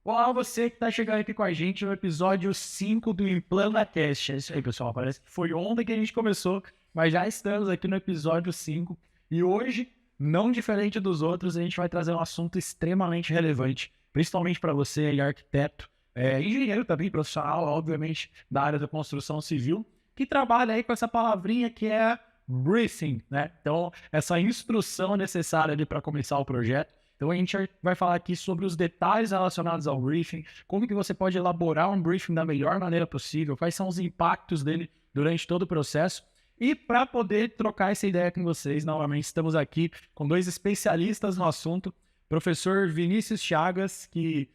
Olá, você que está chegando aqui com a gente no episódio 5 do ImplantaCast. É isso aí, pessoal. Parece que foi ontem que a gente começou, mas já estamos aqui no episódio 5. E hoje, não diferente dos outros, a gente vai trazer um assunto extremamente relevante, principalmente para você aí, arquiteto, engenheiro também, profissional, obviamente, da área da construção civil, que trabalha aí com essa palavrinha que é briefing, né? Então, essa instrução necessária ali para começar o projeto. Então a gente vai falar aqui sobre os detalhes relacionados ao briefing, como que você pode elaborar um briefing da melhor maneira possível, quais são os impactos dele durante todo o processo. E para poder trocar essa ideia com vocês, novamente estamos aqui com dois especialistas no assunto, professor Vinícius Chagas, que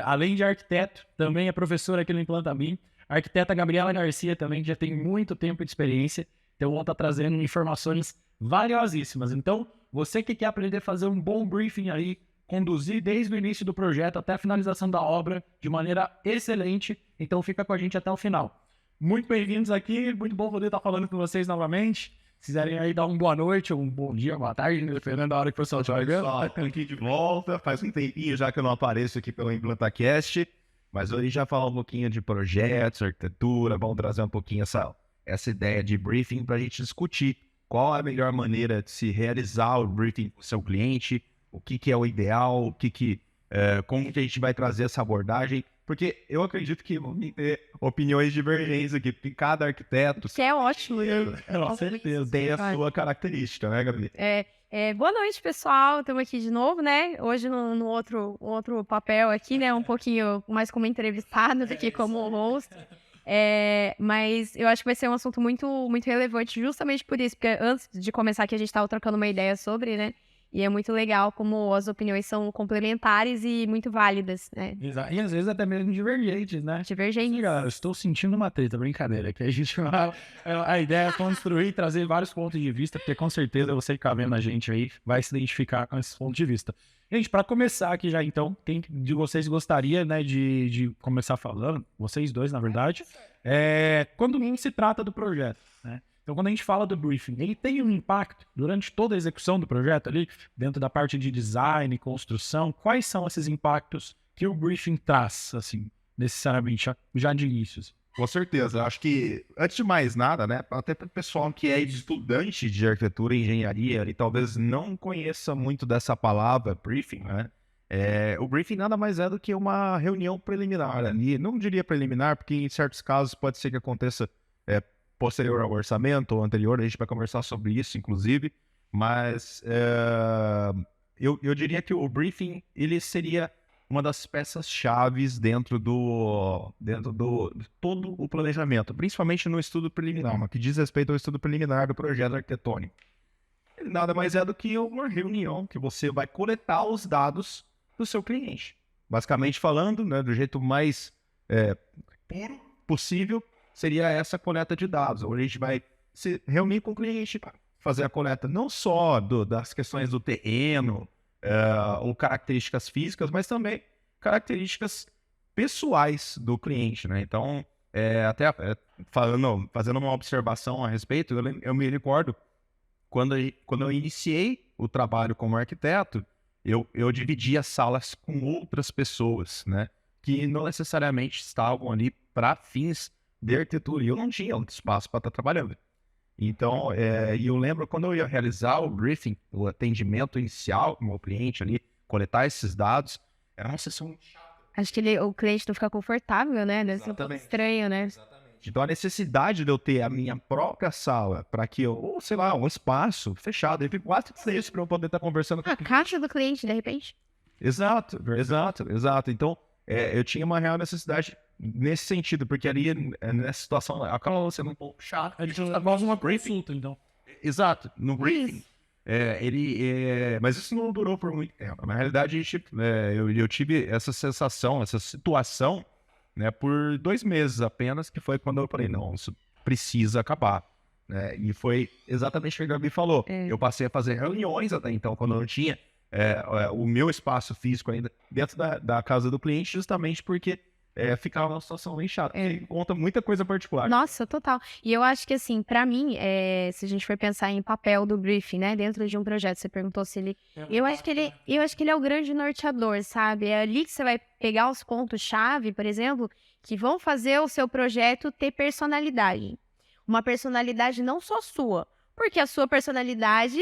além de arquiteto, também é professor aqui no ImplantaBim, a arquiteta Gabriela Garcia também, que já tem muito tempo de experiência, então vão estar trazendo informações valiosíssimas. Então, você que quer aprender a fazer um bom briefing aí, conduzir desde o início do projeto até a finalização da obra de maneira excelente, então fica com a gente até o final. Muito bem-vindos aqui, muito bom poder estar falando com vocês novamente. Se quiserem aí dar uma boa noite, um bom dia, uma boa tarde, dependendo da hora que o pessoal estiver vendo. Aqui de volta, faz um tempinho já que eu não apareço aqui pelo ImplantaCast, mas hoje já falar um pouquinho de projetos, arquitetura, vamos trazer um pouquinho essa ideia de briefing para a gente discutir qual a melhor maneira de se realizar o briefing com o seu cliente, o que é o ideal, como que a gente vai trazer essa abordagem, porque eu acredito que vão ter opiniões divergentes aqui, porque cada arquiteto Que é ótimo. Com certeza. tem a sua característica, né, Gabi? Boa noite, pessoal. Estamos aqui de novo, né? Hoje no outro papel aqui, né? Um pouquinho mais como entrevistado do que como host. Mas eu acho que vai ser um assunto muito, muito relevante justamente por isso, porque antes de começar aqui a gente estava trocando uma ideia sobre, né? E é muito legal como as opiniões são complementares e muito válidas, né? Exato. E às vezes até mesmo divergentes, né? Divergentes. Galera, eu estou sentindo uma treta, brincadeira, que a gente a ideia é construir e trazer vários pontos de vista, porque com certeza você que está vendo a gente aí vai se identificar com esses pontos de vista. Gente, para começar aqui já então, quem de vocês gostaria, né, de começar falando, vocês dois, na verdade, quando se trata do projeto, né? Então, quando a gente fala do briefing, ele tem um impacto durante toda a execução do projeto ali, dentro da parte de design, construção. Quais são esses impactos que o briefing traz, assim, necessariamente, já de início? Com certeza. Acho que, antes de mais nada, né, até para o pessoal que é estudante de arquitetura e engenharia e talvez não conheça muito dessa palavra, briefing, né? O briefing nada mais é do que uma reunião preliminar ali. Não diria preliminar, porque em certos casos pode ser que aconteça posterior ao orçamento ou anterior, a gente vai conversar sobre isso, inclusive, mas eu diria que o briefing, ele seria uma das peças-chaves dentro de todo o planejamento, principalmente no estudo preliminar, no que diz respeito ao estudo preliminar do projeto arquitetônico. Ele nada mais é do que uma reunião que você vai coletar os dados do seu cliente. Basicamente falando, né, do jeito mais puro possível, seria essa coleta de dados, onde a gente vai se reunir com o cliente para fazer a coleta não só das questões do terreno ou características físicas, mas também características pessoais do cliente, né? Então, fazendo uma observação a respeito, eu me recordo quando eu iniciei o trabalho como arquiteto, eu dividia salas com outras pessoas, né? Que não necessariamente estavam ali para fins de arquitetura, e eu não tinha outro espaço para estar trabalhando. Então, e eu lembro quando eu ia realizar o briefing, o atendimento inicial com o meu cliente ali, coletar esses dados, era uma sessão chata. Acho que o cliente não fica confortável, né? Deve ser um pouco estranho, né? Exatamente. Então, a necessidade de eu ter a minha própria sala para que ou sei lá, um espaço fechado, eu fico quase isso para eu poder estar conversando com A caixa do cliente, de repente. Exato. Então, eu tinha uma real necessidade nesse sentido, porque ali, nessa situação, acaba sendo um pouco chato. A gente gosta de uma briefing, então. Exato, no briefing. Mas isso não durou por muito tempo. Na realidade, eu tive essa sensação, essa situação, né, por 2 meses apenas, que foi quando eu falei, não, isso precisa acabar. Né? E foi exatamente o que a Gabi falou. Eu passei a fazer reuniões até então, quando eu não tinha o meu espaço físico ainda dentro da casa do cliente, justamente porque ficar uma situação bem chata. Porque conta muita coisa particular. Nossa, total. E eu acho que, assim, pra mim, se a gente for pensar em papel do briefing, né, dentro de um projeto, você perguntou se ele... Eu acho que ele é o grande norteador, sabe? É ali que você vai pegar os pontos-chave, por exemplo, que vão fazer o seu projeto ter personalidade. Uma personalidade não só sua, porque a sua personalidade,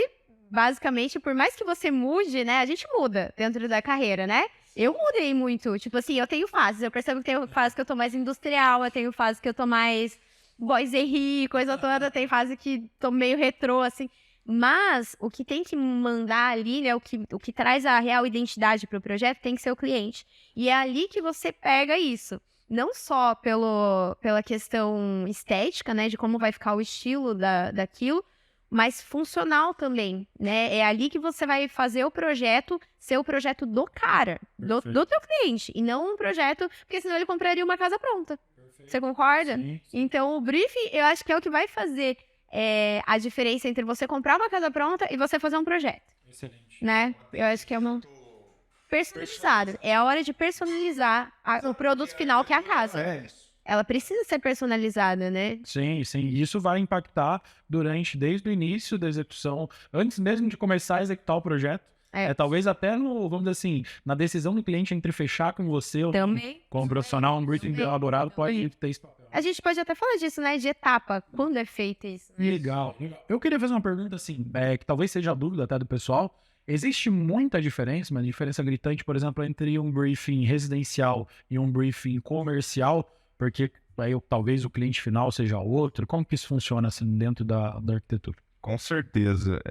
basicamente, por mais que você mude, né, a gente muda dentro da carreira, né? Eu mudei muito, tipo assim, eu tenho fases, eu percebo que tem fase que eu tô mais industrial, eu tenho fase que eu tô mais boiserie, coisa toda, tem fase que tô meio retrô, assim. Mas o que tem que mandar ali, né, o que traz a real identidade pro projeto tem que ser o cliente. E é ali que você pega isso. Não só pela questão estética, né, de como vai ficar o estilo daquilo, mas funcional também, né? É ali que você vai fazer o projeto ser o projeto do cara, do teu cliente, e não um projeto, porque senão ele compraria uma casa pronta. Perfeito. Você concorda? Sim. Então, o briefing, eu acho que é o que vai fazer a diferença entre você comprar uma casa pronta e você fazer um projeto. Excelente. Né? Eu acho que é uma... Personalizado. É a hora de personalizar o produto final, que é a casa. Ela precisa ser personalizada, né? Sim, sim. Isso vai impactar desde o início da execução, antes mesmo de começar a executar o projeto. Talvez até vamos dizer assim, na decisão do cliente entre fechar com você ou como profissional, um briefing bem elaborado pode ter esse papel. A gente pode até falar disso, né? De etapa. Quando é feito isso? Legal. Eu queria fazer uma pergunta assim, que talvez seja a dúvida até do pessoal. Existe muita diferença, uma diferença gritante, por exemplo, entre um briefing residencial e um briefing comercial, porque aí talvez o cliente final seja outro. Como que isso funciona assim dentro da arquitetura? Com certeza.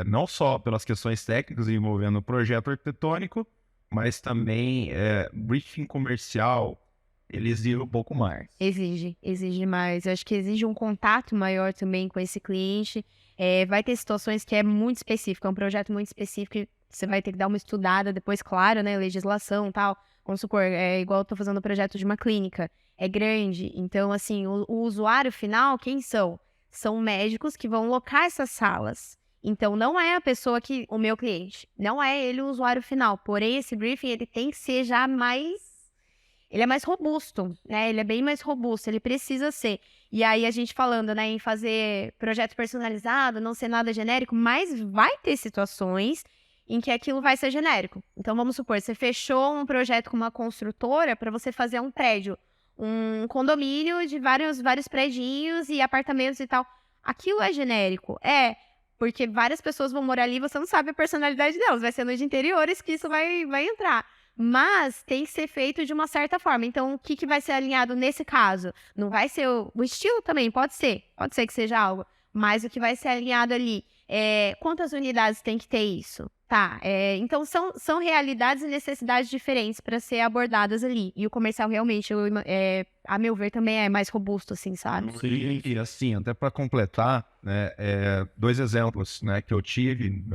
Não só pelas questões técnicas envolvendo o projeto arquitetônico, mas também briefing comercial, ele exige um pouco mais. Exige mais. Eu acho que exige um contato maior também com esse cliente. Vai ter situações que é muito específico, é um projeto muito específico, você vai ter que dar uma estudada depois, claro, né, legislação e tal. Vamos supor, igual eu tô fazendo o projeto de uma clínica, é grande, então, assim, o usuário final, quem são? São médicos que vão locar essas salas. Então, não é a pessoa o meu cliente, não é ele o usuário final, porém, esse briefing, ele tem que ser já ele é mais robusto, né? Ele é bem mais robusto, ele precisa ser. E aí a gente falando, né, em fazer projeto personalizado, não ser nada genérico, mas vai ter situações em que aquilo vai ser genérico. Então, vamos supor, você fechou um projeto com uma construtora para você fazer um prédio, um condomínio de vários predinhos e apartamentos e tal. Aquilo é genérico? Porque várias pessoas vão morar ali e você não sabe a personalidade delas. Vai ser nos interiores que isso vai entrar. Mas tem que ser feito de uma certa forma. Então, o que vai ser alinhado nesse caso? Não vai ser o estilo também, pode ser que seja algo. Mas o que vai ser alinhado ali quantas unidades tem que ter isso? Tá, então são realidades e necessidades diferentes para ser abordadas ali. E o comercial realmente, a meu ver, também é mais robusto, assim, sabe? Sim, e assim, até para completar, né, 2 exemplos, né, que eu tive,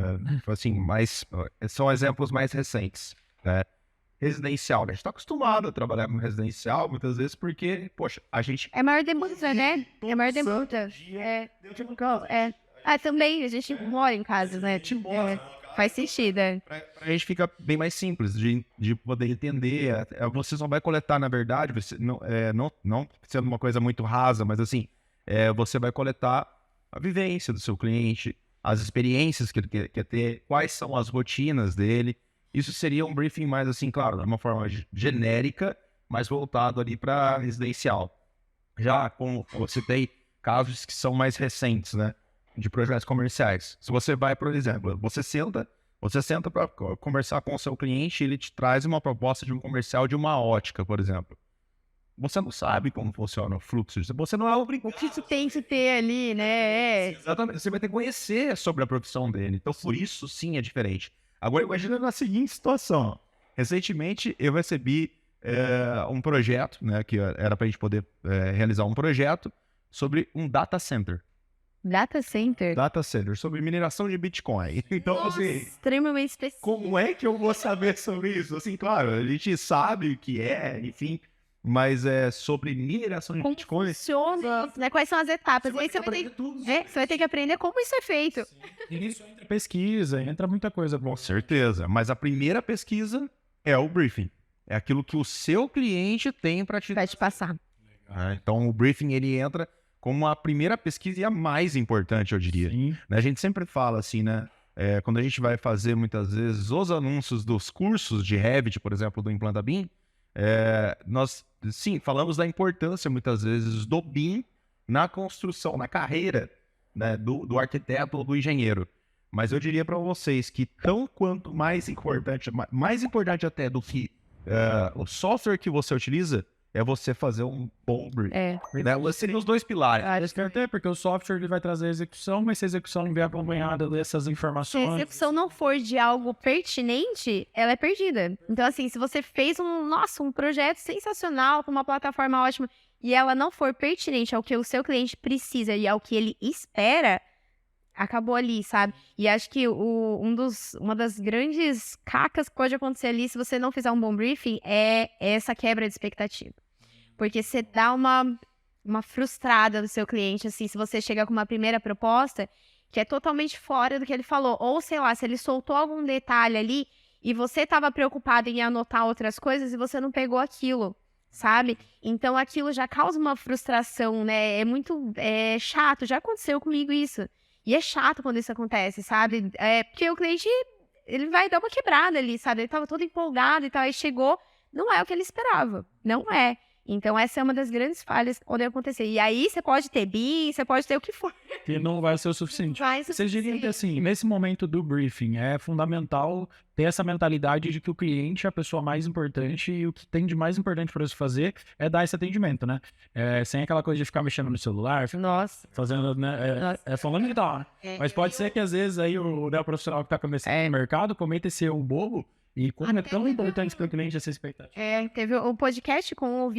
assim, são exemplos mais recentes, né? Residencial, né? A gente tá acostumado a trabalhar com residencial muitas vezes porque, poxa, a gente... É maior demanda, né? É maior demanda. Também, a gente mora em casa, né? Faz sentido, Pra gente fica bem mais simples de poder entender. Você só vai coletar, na verdade, você não sendo uma coisa muito rasa, mas assim, você vai coletar a vivência do seu cliente, as experiências que ele quer ter, quais são as rotinas dele. Isso seria um briefing mais assim, claro, de uma forma genérica, mas voltado ali para residencial. Já como você tem casos que são mais recentes, né, de projetos comerciais. Se você vai, por exemplo, você senta para conversar com o seu cliente, ele te traz uma proposta de um comercial de uma ótica, por exemplo. Você não sabe como funciona o fluxo, você não é obrigado. O que você tem que ter ali, né? Exatamente, você vai ter que conhecer sobre a profissão dele. Então, por isso, sim, é diferente. Agora, imagina na seguinte situação. Recentemente, eu recebi um projeto, né, que era para a gente poder realizar um projeto sobre um data center. Data center? Data center, sobre mineração de Bitcoin. Então, Nossa, assim... extremamente específico. Como é que eu vou saber sobre isso? Assim, claro, a gente sabe o que enfim... Mas sobre mineração de Bitcoin... Como funciona, né? Quais são as etapas? Você vai ter que aprender como isso é feito. E nisso entra pesquisa, entra muita coisa. Com certeza. Mas a primeira pesquisa é o briefing. é aquilo que o seu cliente tem para te Vai te passar. Então, o briefing, ele entra como a primeira pesquisa e a mais importante, eu diria. Sim. Né? A gente sempre fala assim, né? Quando a gente vai fazer, muitas vezes, os anúncios dos cursos de Revit, por exemplo, do Implanta BIM, nós, sim, falamos da importância, muitas vezes, do BIM na construção, na carreira, né, do arquiteto ou do engenheiro. Mas eu diria para vocês que tão quanto mais importante até do que o software que você utiliza, é você fazer um bom briefing. Né? Seriam os dois pilares. Até porque o software ele vai trazer a execução, mas se a execução não vier acompanhada dessas Se informações... a execução não for de algo pertinente, ela é perdida. Então, assim, se você fez um projeto sensacional, com uma plataforma ótima, e ela não for pertinente ao que o seu cliente precisa e ao que ele espera, acabou ali, sabe? E acho que uma das grandes cacas que pode acontecer ali, se você não fizer um bom briefing, é essa quebra de expectativa. Porque você dá uma frustrada no seu cliente, assim, se você chega com uma primeira proposta que é totalmente fora do que ele falou. Ou, sei lá, se ele soltou algum detalhe ali e você estava preocupado em anotar outras coisas e você não pegou aquilo, sabe? Então, aquilo já causa uma frustração, né? É muito chato. Já aconteceu comigo isso. E é chato quando isso acontece, sabe? Porque o cliente, ele vai dar uma quebrada ali, sabe? Ele tava todo empolgado e tal, aí chegou, não é o que ele esperava. Não é. Então, essa é uma das grandes falhas que podem acontecer. E aí, você pode ter BIM, você pode ter o que for. Que não vai ser o suficiente. Vai ser Vocês diriam que, assim, nesse momento do briefing, é fundamental ter essa mentalidade de que o cliente é a pessoa mais importante e o que tem de mais importante para você fazer é dar esse atendimento, né? Sem aquela coisa de ficar mexendo no celular, Nossa. fazendo, né? Falando que dá, né? Mas pode ser que, às vezes, aí o profissional que está começando no mercado cometa esse erro bobo. E como é tão importante para o cliente essa expectativa. Teve um podcast com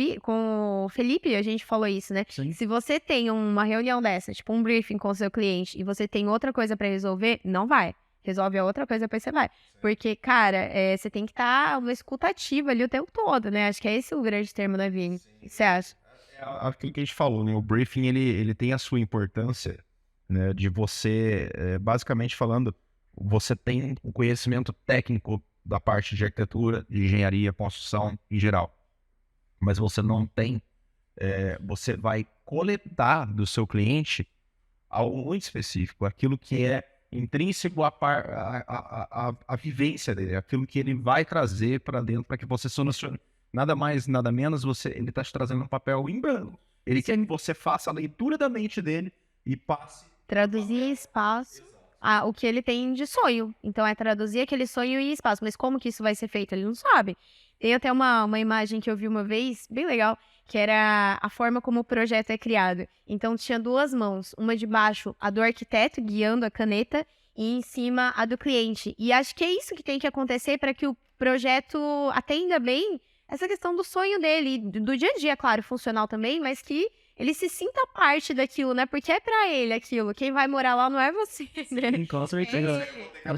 o Felipe, a gente falou isso, né? Sim. Se você tem uma reunião dessa, tipo um briefing com o seu cliente, e você tem outra coisa para resolver, não vai. Resolve a outra coisa, depois você vai. Porque, cara, você tem que estar uma escutativa ali o tempo todo, né? Acho que é esse o grande termo da Vini. O que você acha? Aquilo que a gente falou, né? O briefing, ele tem a sua importância, né? De você, basicamente falando, você tem um conhecimento técnico da parte de arquitetura, de engenharia, construção em geral. Mas você não tem, você vai coletar do seu cliente algo muito específico, aquilo que é intrínseco à vivência dele, aquilo que ele vai trazer para dentro para que você solucione. Nada mais, nada menos, ele está te trazendo um papel em branco. Ele quer que você faça a leitura da mente dele e passe. Traduzir em espaço o que ele tem de sonho. Então, é traduzir aquele sonho em espaço. Mas como que isso vai ser feito? Ele não sabe. Tem até uma imagem que eu vi uma vez, bem legal, que era a forma como o projeto é criado. Então, tinha duas mãos. Uma de baixo, a do arquiteto, guiando a caneta, e em cima, a do cliente. E acho que é isso que tem que acontecer para que o projeto atenda bem essa questão do sonho dele, do dia a dia, claro, funcional também, mas que ele se sinta parte daquilo, né? Porque é pra ele aquilo. Quem vai morar lá não é você, né? Com certeza. Com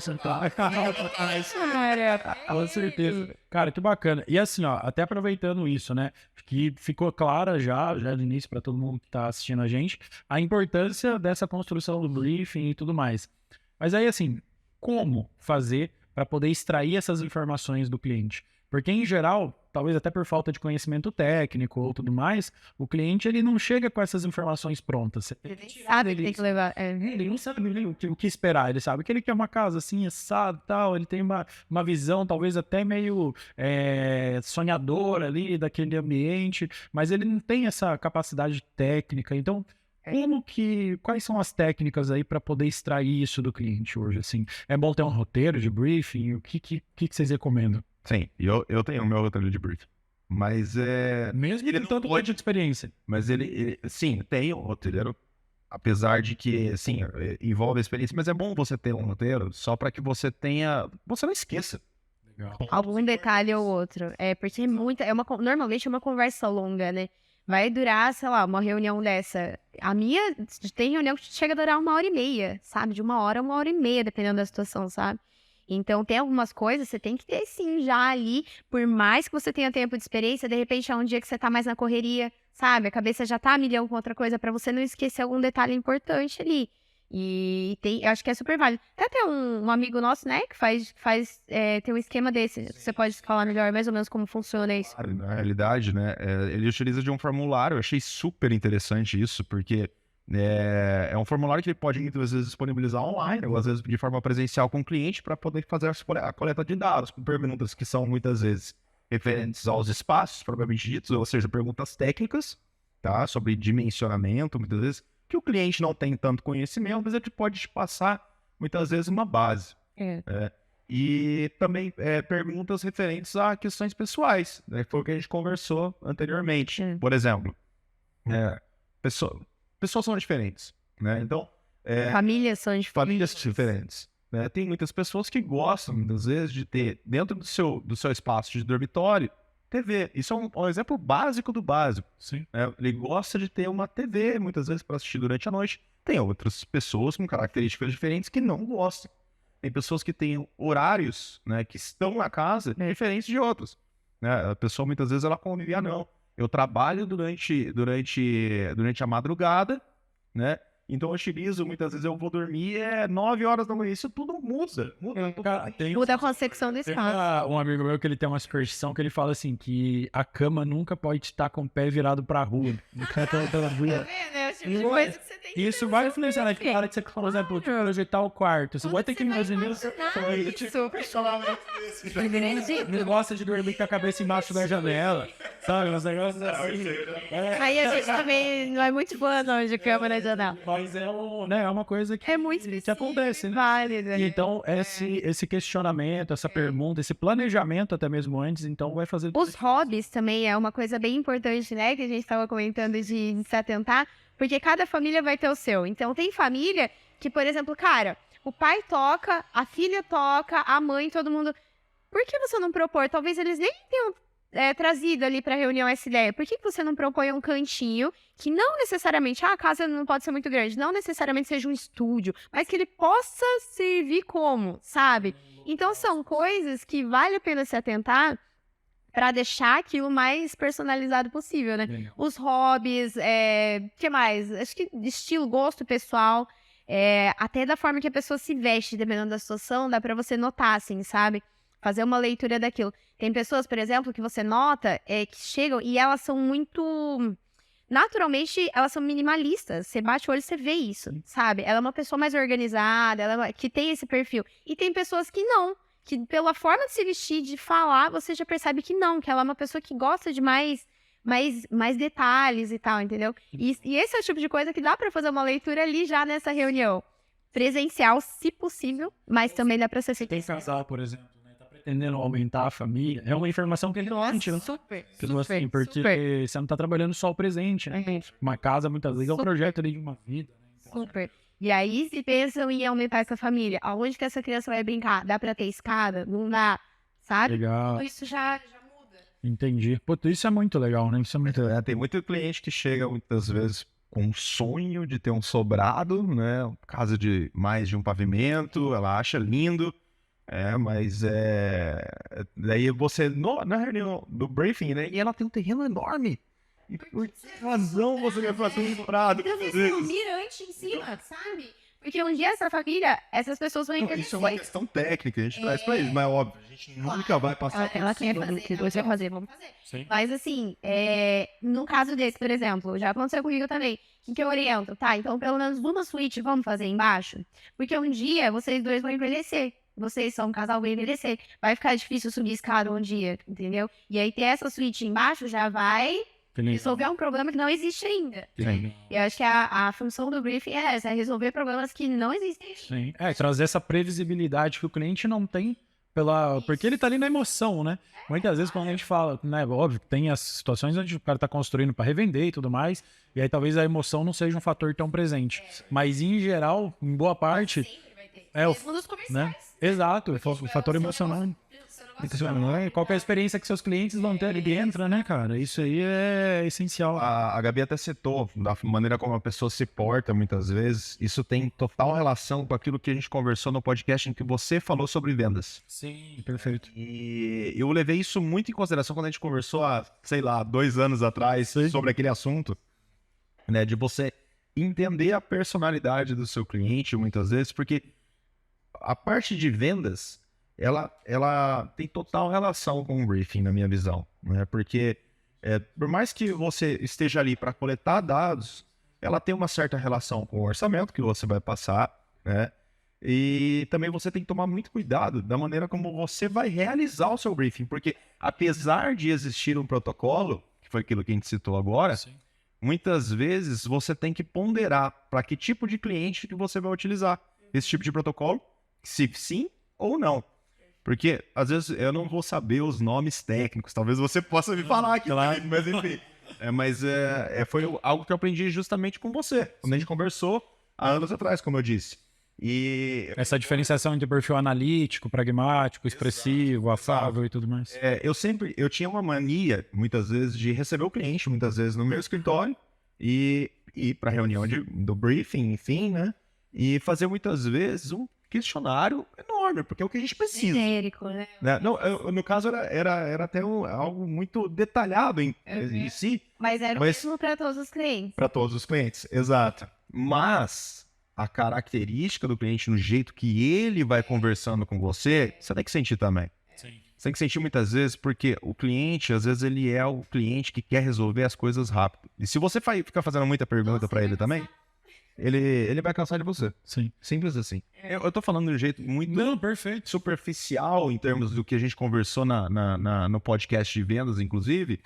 certeza. Cara, que bacana. E assim, ó, até aproveitando isso, né? Que ficou clara já no início para todo mundo que tá assistindo a gente, a importância dessa construção do briefing e tudo mais. Mas aí, assim, como fazer para poder extrair essas informações do cliente? Porque, em geral, talvez até por falta de conhecimento técnico ou tudo mais, o cliente ele não chega com essas informações prontas. Você tem que tirar dele. Tem que levar. Ele não sabe o que esperar. Ele sabe que ele quer uma casa assim, assado e tal. Ele tem uma visão talvez até meio sonhadora ali daquele ambiente, mas ele não tem essa capacidade técnica. Então, quais são as técnicas aí para poder extrair isso do cliente hoje? Assim, é bom ter um roteiro de briefing? O que vocês recomendam? Sim, eu tenho o meu roteiro de briefing. Mas mesmo ele tanto pode de experiência. Mas ele sim, tem um roteiro. Apesar de que, sim, envolve a experiência. Mas é bom você ter um roteiro só para que você não esqueça. Legal. Algum detalhe ou outro. Porque normalmente é uma conversa longa, né? Vai durar, sei lá, uma reunião dessa. A minha tem reunião que chega a durar 1h30, sabe? De 1 hora a 1h30, dependendo da situação, sabe? Então, tem algumas coisas, você tem que ter sim já ali, por mais que você tenha tempo de experiência, de repente é um dia que você tá mais na correria, sabe? A cabeça já tá a milhão com outra coisa, pra você não esquecer algum detalhe importante ali. E eu acho que é super válido. Até um amigo nosso, né, que tem um esquema desse. Você pode falar melhor mais ou menos como funciona isso? Na realidade, né, ele utiliza de um formulário. Eu achei super interessante isso, porque é um formulário que ele pode muitas vezes disponibilizar online, ou às vezes de forma presencial com o cliente, para poder fazer a coleta de dados, com perguntas que são muitas vezes referentes aos espaços, propriamente ditos, ou seja, perguntas técnicas, tá, sobre dimensionamento, muitas vezes, que o cliente não tem tanto conhecimento, mas ele pode te passar, muitas vezes, uma base. E também perguntas referentes a questões pessoais, né? Foi o que a gente conversou anteriormente. Por exemplo, pessoas são diferentes, né? Então, Famílias são diferentes. famílias diferentes. Né? Tem muitas pessoas que gostam, muitas vezes, de ter, dentro do seu espaço de dormitório, TV. Isso é um exemplo básico do básico. Sim. Ele gosta de ter uma TV, muitas vezes, para assistir durante a noite. Tem outras pessoas com características diferentes que não gostam. Tem pessoas que têm horários, né, que estão na casa diferentes de outros. Né? A pessoa, muitas vezes, ela convive, não, eu trabalho durante a madrugada, né? Então eu utilizo, muitas vezes eu vou dormir 9 horas da manhã. Isso tudo muda. Cara, Muda a concepção do tem espaço. um amigo meu que ele tem uma superstição que ele fala assim, que a cama nunca pode estar com o pé virado pra rua. Pela rua. Isso vai influenciar, né? Na hora que você, por exemplo, projetar o quarto, você vai ter que imaginar isso. Ele gosta de dormir com a cabeça embaixo da janela, sabe? Uns negócios assim. Aí a gente também não é muito boa não de cama na janela. Mas é uma coisa que, É muito específico, que acontece, né? válido. E então, esse questionamento, essa pergunta, esse planejamento até mesmo antes, então vai fazer... Os hobbies também é uma coisa bem importante, né? Que a gente estava comentando de se atentar, porque cada família vai ter o seu. Então, tem família que, por exemplo, cara, o pai toca, a filha toca, a mãe, todo mundo... Por que você não propor? Talvez eles nem tenham trazido ali para a reunião essa ideia. Por que você não propõe um cantinho que não necessariamente, a casa não pode ser muito grande, não necessariamente seja um estúdio, mas que ele possa servir como, sabe? Então, são coisas que vale a pena se atentar para deixar aquilo mais personalizado possível, né? Legal. Os hobbies, que mais? Acho que estilo, gosto pessoal, até da forma que a pessoa se veste, dependendo da situação, dá para você notar, assim, sabe? Fazer uma leitura daquilo. Tem pessoas, por exemplo, que você nota que chegam e elas são muito... Naturalmente, elas são minimalistas. Você bate o olho e você vê isso, sabe? Ela é uma pessoa mais organizada, que tem esse perfil. E tem pessoas que não. Que pela forma de se vestir, de falar, você já percebe que não. Que ela é uma pessoa que gosta de mais detalhes e tal, entendeu? E esse é o tipo de coisa que dá pra fazer uma leitura ali já nessa reunião. Presencial, se possível, mas também dá pra ser feito. Tem casal, por exemplo, né? Tá pretendendo aumentar a família. É uma informação que ele não sente, né? Super, Assim, porque você não tá trabalhando só o presente, né? Uma casa, muitas vezes, é um projeto ali de uma vida, né? Então, Super. E aí, se pensam em aumentar essa família, aonde que essa criança vai brincar? Dá pra ter escada? Não dá, sabe? legal, Então, isso já muda. entendi. Pô, isso é muito legal, né? Isso é muito legal. Tem muito cliente que chega, muitas vezes, com um sonho de ter um sobrado, né? Casa de mais de um pavimento, ela acha lindo, mas daí você, na reunião do briefing, né? E ela tem um terreno enorme. E por que razão você vai fazer um sobrado? Então, muitas tem um vezes? mirante em cima, sabe? Porque um dia essa família, essas pessoas vão Não, envelhecer. isso é uma questão técnica, a gente traz pra eles, mas é óbvio, a gente nunca vai passar por Ela cima quer fazer, que você vai fazer, vamos fazer. Sim. Mas assim, no caso desse, por exemplo, já aconteceu comigo também. O que eu oriento? Tá, então pelo menos uma suíte vamos fazer embaixo? Porque um dia vocês dois vão envelhecer. Vocês são um casal, vão envelhecer. Vai ficar difícil subir escada um dia, entendeu? E aí ter essa suíte embaixo já vai resolver um problema que não existe ainda. Sim. E eu acho que a função do briefing é essa, é resolver problemas que não existem. Sim. Trazer essa previsibilidade que o cliente não tem porque ele tá ali na emoção, né? Muitas vezes quando a gente fala, né, óbvio que tem as situações onde o cara tá construindo para revender e tudo mais, e aí talvez a emoção não seja um fator tão presente. Mas em geral, em boa parte, Sempre vai ter. Mesmo dos comerciais. né? Exato, o fator emocional. Qual que é a experiência que seus clientes vão ter ali dentro, né, cara? Isso aí é essencial. A Gabi até citou, da maneira como a pessoa se porta muitas vezes, isso tem total relação com aquilo que a gente conversou no podcast em que você falou sobre vendas. Sim, perfeito. E eu levei isso muito em consideração quando a gente conversou há, sei lá, 2 anos atrás sobre aquele assunto, né, de você entender a personalidade do seu cliente, muitas vezes, porque a parte de vendas, ela tem total relação com o briefing, na minha visão, né? Porque por mais que você esteja ali para coletar dados, ela tem uma certa relação com o orçamento que você vai passar, né? E também você tem que tomar muito cuidado da maneira como você vai realizar o seu briefing, porque apesar de existir um protocolo, que foi aquilo que a gente citou agora, Sim. muitas vezes você tem que ponderar para que tipo de cliente que você vai utilizar esse tipo de protocolo, se sim ou não. Porque, às vezes, eu não vou saber os nomes técnicos, talvez você possa me falar aqui, mas enfim. Foi algo que eu aprendi justamente com você, quando a gente conversou há anos atrás, como eu disse. E Essa diferenciação entre perfil analítico, pragmático, expressivo, afável e tudo mais. eu tinha uma mania, muitas vezes, de receber o cliente, muitas vezes no meu escritório, e ir para a reunião do briefing, enfim, né? E fazer muitas vezes um questionário enorme, porque é o que a gente precisa. Genérico, né? Não, no caso era até algo muito detalhado em si, Mas era o mesmo para todos os clientes. para todos os clientes, exato. Mas a característica do cliente, no jeito que ele vai conversando com você, você tem que sentir também. Sim. Você tem que sentir muitas vezes, porque o cliente, às vezes, ele é o cliente que quer resolver as coisas rápido. E se você ficar fazendo muita pergunta para ele também, ele vai cansar de você. Sim. Simples assim. Eu tô falando de um jeito muito Não, perfeito. superficial em termos do que a gente conversou no podcast de vendas, inclusive,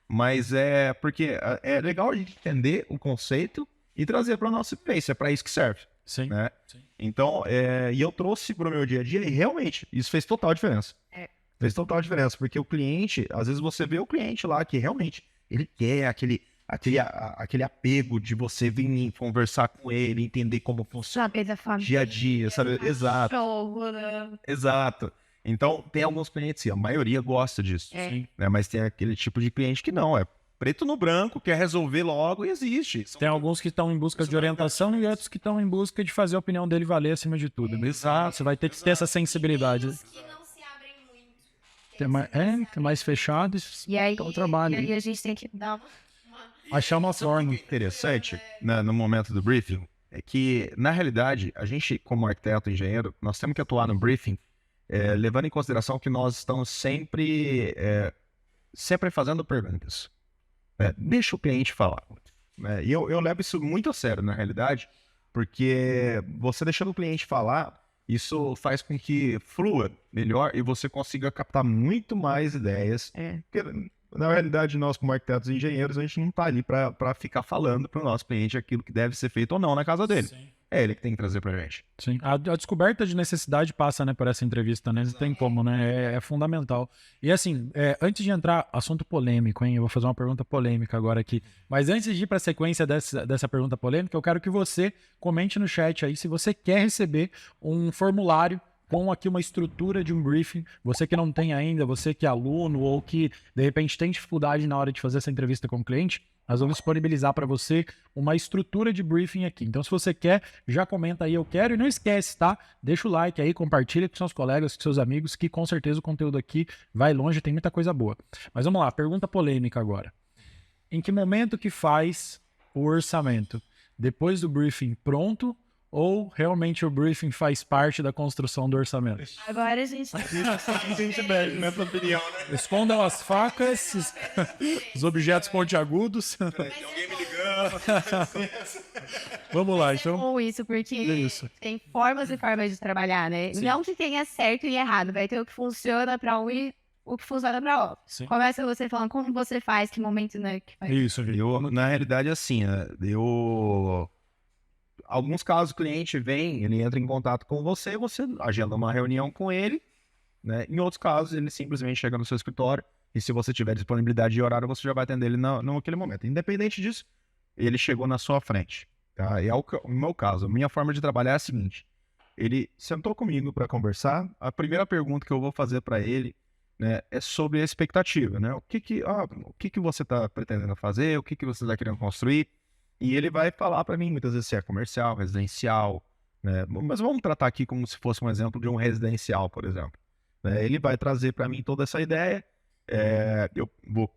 mas é porque é legal a gente entender o conceito e trazer para a nossa vivência, é para isso que serve, Sim. né? Sim. Então, e eu trouxe para o meu dia a dia e realmente isso fez total diferença. Fez total diferença, porque o cliente, às vezes você vê o cliente lá que realmente ele quer aquele apego de você vir conversar com ele, entender como funciona Saber da família. dia a dia, sabe? Exato. Cachorro, né? Exato. Então, tem alguns clientes, e a maioria gosta disso, Sim. né? Mas tem aquele tipo de cliente que não, é preto no branco, quer resolver logo e existe. Tem alguns que estão em busca de orientação e outros que estão em busca de fazer a opinião dele valer acima de tudo. Exato. Você vai ter que ter essa sensibilidade. Os que não se abrem muito. Tem mais fechados. E aí, Então, o trabalho. e aí a gente tem que dar uma... Achar uma forma. Interessante, né, no momento do briefing, é que, na realidade, a gente, como arquiteto, engenheiro, nós temos que atuar no briefing, levando em consideração que nós estamos sempre fazendo perguntas. Deixa o cliente falar. E eu levo isso muito a sério, na realidade, porque você deixando o cliente falar, isso faz com que flua melhor e você consiga captar muito mais ideias. Porque, na realidade, nós, como arquitetos e engenheiros, a gente não está ali para ficar falando para o nosso cliente aquilo que deve ser feito ou não na casa dele. Sim. É ele que tem que trazer para a gente. Sim. A descoberta de necessidade passa, né, por essa entrevista, né? Não tem como, né? É fundamental. E assim, antes de entrar, assunto polêmico, hein? Eu vou fazer uma pergunta polêmica agora aqui. Mas antes de ir para a sequência dessa pergunta polêmica, eu quero que você comente no chat aí se você quer receber um formulário com aqui uma estrutura de um briefing. Você que não tem ainda, você que é aluno ou que de repente tem dificuldade na hora de fazer essa entrevista com o cliente, nós vamos disponibilizar para você uma estrutura de briefing aqui. Então, se você quer, já comenta aí, eu quero. E não esquece, tá? Deixa o like aí, compartilha com seus colegas, com seus amigos, que com certeza o conteúdo aqui vai longe, tem muita coisa boa. Mas vamos lá, pergunta polêmica agora. Em que momento que faz o orçamento? Depois do briefing pronto ou realmente o briefing faz parte da construção do orçamento? Agora a gente... Nessa opinião, né? Escondam as facas, os objetos pontiagudos. Alguém me ligando. Vamos lá, É então. bom isso, porque Isso. tem formas e formas de trabalhar, né? Sim. Não que tenha certo e errado, vai ter o que funciona para um e o que funciona para outro. Sim. Começa você falando como você faz, que momento, né? Que faz. Isso, Na realidade, assim, alguns casos o cliente vem, ele entra em contato com você agenda uma reunião com ele, né? Em outros casos, ele simplesmente chega no seu escritório e se você tiver disponibilidade de horário, você já vai atender ele naquele momento. Independente disso, ele chegou na sua frente. Tá? E é o meu caso, a minha forma de trabalhar é a seguinte: ele sentou comigo para conversar, a primeira pergunta que eu vou fazer para ele, né, é sobre a expectativa, né? O que você está pretendendo fazer, o que você está querendo construir. E ele vai falar para mim, muitas vezes, se é comercial, residencial, né? Mas vamos tratar aqui como se fosse um exemplo de um residencial, por exemplo. Ele vai trazer para mim toda essa ideia, Eu vou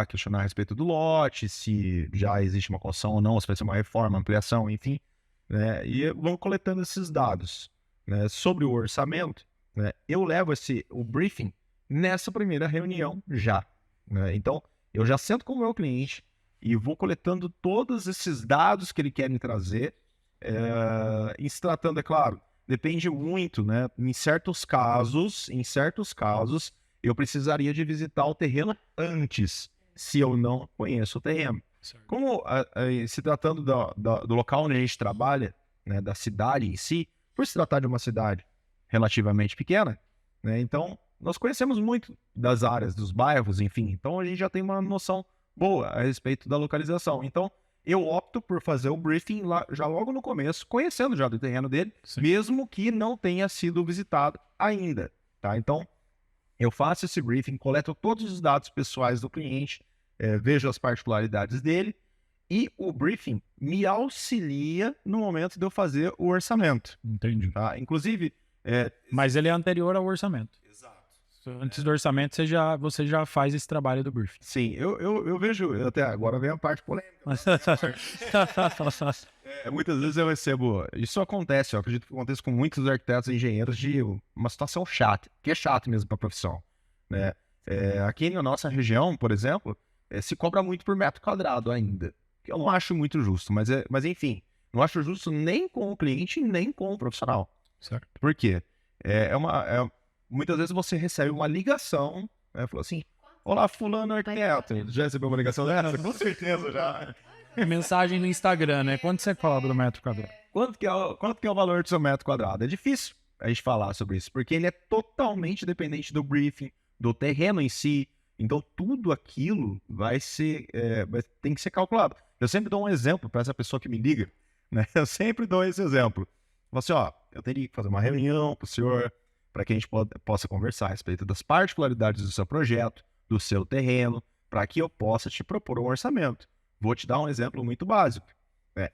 questionar a respeito do lote, se já existe uma construção ou não, se vai ser uma reforma, ampliação, enfim, né? E vamos coletando esses dados, né? Sobre o orçamento, né? Eu levo o briefing nessa primeira reunião já, né? Então, eu já sento com o meu cliente e vou coletando todos esses dados que ele quer me trazer, e se tratando, é claro, depende muito, né? Em certos casos, eu precisaria de visitar o terreno antes, se eu não conheço o terreno. Como se tratando do local onde a gente trabalha, né, da cidade em si, por se tratar de uma cidade relativamente pequena, né, então nós conhecemos muito das áreas, dos bairros, enfim, então a gente já tem uma noção boa a respeito da localização. Então eu opto por fazer o briefing já logo no começo, conhecendo já do terreno dele, mesmo que não tenha sido visitado ainda, tá? Então eu faço esse briefing, coleto todos os dados pessoais do cliente, vejo as particularidades dele, e o briefing me auxilia no momento de eu fazer o orçamento. Entendi. Tá? Inclusive... Mas ele é anterior ao orçamento. Exato. Antes do orçamento, você já faz esse trabalho do briefing. Sim, eu vejo, até agora vem a parte polêmica. Muitas vezes eu recebo, isso acontece, eu acredito que acontece com muitos arquitetos e engenheiros, de uma situação chata, que é chato mesmo para a profissão, né? Aqui na nossa região, por exemplo, se cobra muito por metro quadrado ainda, que eu não acho muito justo, mas enfim, não acho justo nem com o cliente, nem com o profissional. Certo. Por quê? Muitas vezes você recebe uma ligação, né? Falou assim, olá, fulano arquiteto, já recebeu uma ligação dessa? Com certeza já. Mensagem no Instagram, né? Quanto você cobra o metro quadrado? Quanto que é o valor do seu metro quadrado? É difícil a gente falar sobre isso, porque ele é totalmente dependente do briefing, do terreno em si. Então, tudo aquilo tem que ser calculado. Eu sempre dou um exemplo para essa pessoa que me liga, né? Eu sempre dou esse exemplo. Falo assim, eu teria que fazer uma reunião com o senhor para que a gente possa conversar a respeito das particularidades do seu projeto, do seu terreno, para que eu possa te propor um orçamento. Vou te dar um exemplo muito básico.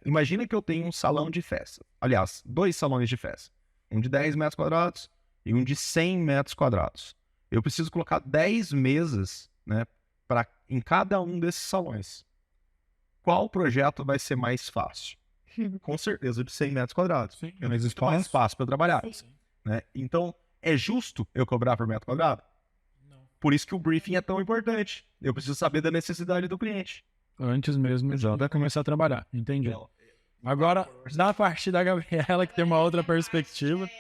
Imagina que eu tenho um salão de festa. Aliás, 2 salões de festa. Um de 10 metros quadrados e um de 100 metros quadrados. Eu preciso colocar 10 mesas, né, em cada um desses salões. Qual projeto vai ser mais fácil? Com certeza de 100 metros quadrados. Sim, eu necessito mais espaço para trabalhar. Sim. Né? Então, é justo eu cobrar por metro quadrado? Não. Por isso que o briefing é tão importante. Eu preciso saber da necessidade do cliente. Antes mesmo de começar a trabalhar. Entendi. Agora, na parte da Gabriela, que tem uma outra perspectiva.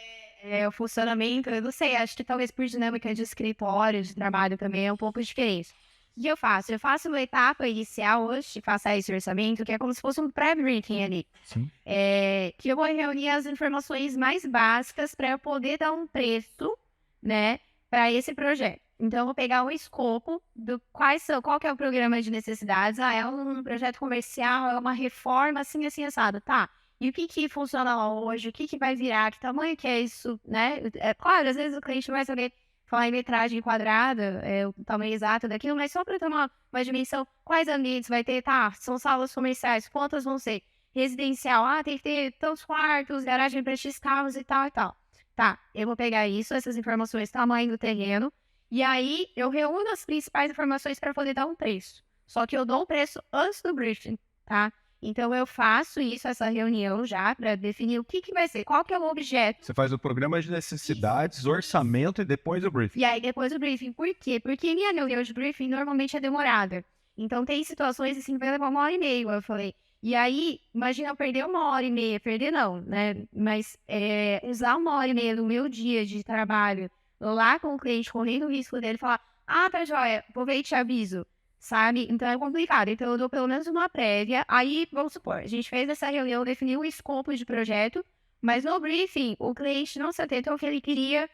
O funcionamento, eu não sei, acho que talvez por dinâmica de escritório, de trabalho também é um pouco diferente. O que eu faço? Eu faço uma etapa inicial antes de passar esse orçamento, que é como se fosse um pré-briefing ali. Sim. Que eu vou reunir as informações mais básicas para eu poder dar um preço, né, para esse projeto. Então, eu vou pegar o escopo do qual que é o programa de necessidades. É um projeto comercial, é uma reforma, assim, assado. Tá, e o que funciona hoje? O que vai virar? Que tamanho que é isso, né? Claro, às vezes o cliente vai saber falar em metragem quadrada, o tamanho exato daquilo, mas só para ter uma dimensão, quais ambientes vai ter? Tá, são salas comerciais, quantas vão ser? Residencial, tem que ter tantos quartos, garagem para X carros e tal e tal. Tá, eu vou pegar essas informações, tamanho do terreno, e aí eu reúno as principais informações para poder dar um preço. Só que eu dou um preço antes do briefing, tá? Então eu faço essa reunião já para definir o que vai ser, qual que é o objeto. Você faz o programa de necessidades, orçamento e depois o briefing. E aí depois o briefing. Por quê? Porque minha reunião de briefing normalmente é demorada. Então tem situações assim que vai levar 1h30, eu falei. E aí, imagina eu perder 1h30, perder não, né? Mas usar 1h30 do meu dia de trabalho lá com o cliente, correndo o risco dele falar, tá joia, vou ver e te aviso, sabe? Então é complicado. Então eu dou pelo menos uma prévia. Aí, vamos supor, a gente fez essa reunião, definiu o escopo de projeto, mas no briefing o cliente não se atentou que ele queria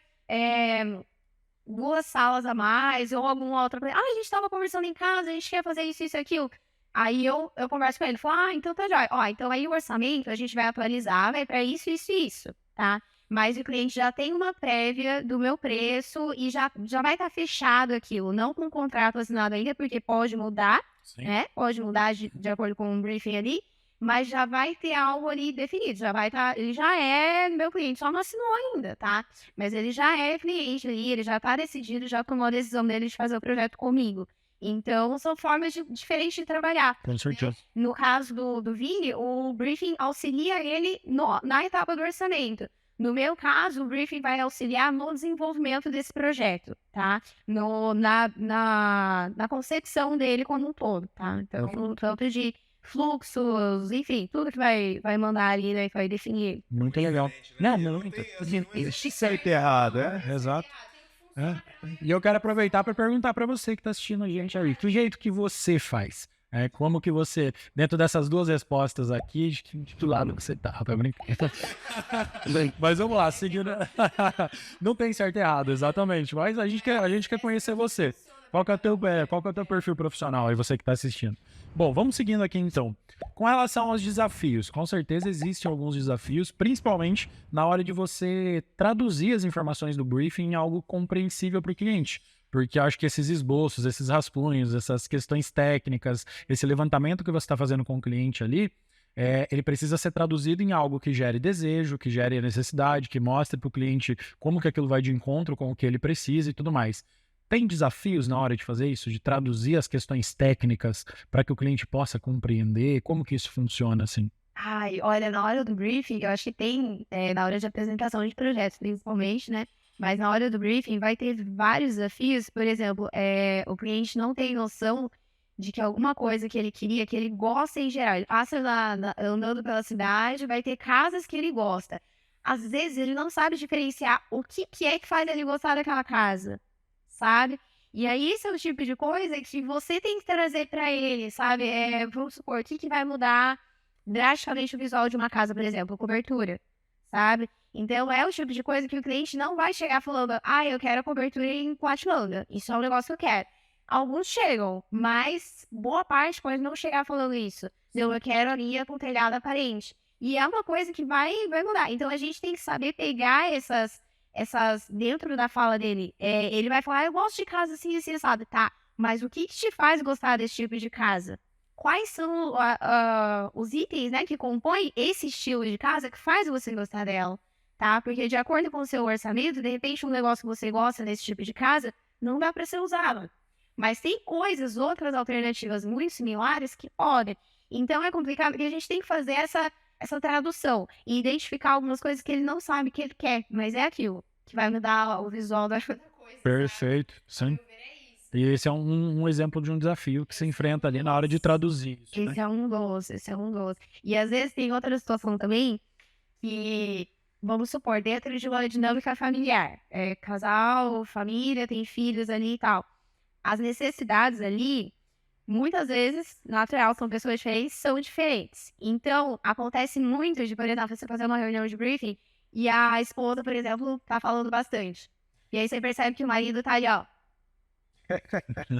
2 salas a mais ou alguma outra coisa. A gente estava conversando em casa, a gente quer fazer isso, aquilo. Aí eu converso com ele, falo, então tá jóia. Então aí o orçamento a gente vai atualizar, vai para isso, tá? Mas o cliente já tem uma prévia do meu preço e já vai estar fechado aquilo, não com contrato assinado ainda, porque pode mudar, Sim. né? Pode mudar de acordo com o briefing ali, mas já vai ter algo ali definido, já vai estar, ele já é meu cliente, só não assinou ainda, tá? Mas ele já é cliente ali, ele já está decidido, já tomou a decisão dele de fazer o projeto comigo. Então, são formas diferentes de trabalhar. Com certeza. No caso do Vini, o briefing auxilia ele na etapa do orçamento. No meu caso, o briefing vai auxiliar no desenvolvimento desse projeto, tá? Na concepção dele como um todo, tá? Então, tanto de fluxos, enfim, tudo que vai mandar ali, né, vai definir. Muito legal. Não, muito. Existe certo e errado, é? Exato. É. E eu quero aproveitar para perguntar para você que está assistindo a gente aí, que jeito que você faz? Como que você, dentro dessas duas respostas aqui, de que lado que você tá brincando? Mas vamos lá, seguindo. Não tem certo e errado, exatamente. Mas a gente quer conhecer você. Qual que é o teu perfil profissional aí, você que está assistindo? Bom, vamos seguindo aqui então. Com relação aos desafios, com certeza existem alguns desafios, principalmente na hora de você traduzir as informações do briefing em algo compreensível para o cliente. Porque eu acho que esses esboços, esses rascunhos, essas questões técnicas, esse levantamento que você está fazendo com o cliente ali, ele precisa ser traduzido em algo que gere desejo, que gere necessidade, que mostre para o cliente como que aquilo vai de encontro com o que ele precisa e tudo mais. Tem desafios na hora de fazer isso, de traduzir as questões técnicas para que o cliente possa compreender? Como que isso funciona, assim? Ai, olha, na hora do briefing, eu acho que tem, na hora de apresentação de projetos, principalmente, né? Mas na hora do briefing vai ter vários desafios. Por exemplo, o cliente não tem noção de que alguma coisa que ele queria, que ele gosta em geral. Ele passa andando pela cidade, vai ter casas que ele gosta. Às vezes ele não sabe diferenciar o que é que faz ele gostar daquela casa, sabe? E aí, esse é o tipo de coisa que você tem que trazer para ele, sabe? Vamos supor, o que vai mudar drasticamente o visual de uma casa, por exemplo, cobertura, sabe? Então, é o tipo de coisa que o cliente não vai chegar falando, eu quero a cobertura em Platinlândia. Isso é um negócio que eu quero. Alguns chegam, mas boa parte pode não chegar falando isso. Eu quero a linha com telhado aparente. E é uma coisa que vai mudar. Então, a gente tem que saber pegar essas dentro da fala dele. Ele vai falar, eu gosto de casa assim, assim, sabe? Tá, mas o que te faz gostar desse tipo de casa? Quais são os itens, né, que compõem esse estilo de casa que faz você gostar dela? Tá? Porque de acordo com o seu orçamento, de repente um negócio que você gosta desse tipo de casa não dá para ser usado. Mas tem outras alternativas muito similares que podem. Então é complicado porque a gente tem que fazer essa tradução e identificar algumas coisas que ele não sabe que ele quer, mas é aquilo que vai mudar o visual da coisa. Perfeito, sim. E esse é um exemplo de um desafio que se enfrenta ali na hora de traduzir isso, né? Esse é um gosto. E às vezes tem outra situação também que, vamos supor, dentro de uma dinâmica familiar, casal, família, tem filhos ali e tal. As necessidades ali, muitas vezes, natural, são pessoas diferentes, são diferentes. Então, acontece muito de, por exemplo, você fazer uma reunião de briefing e a esposa, por exemplo, tá falando bastante. E aí você percebe que o marido tá ali, ó.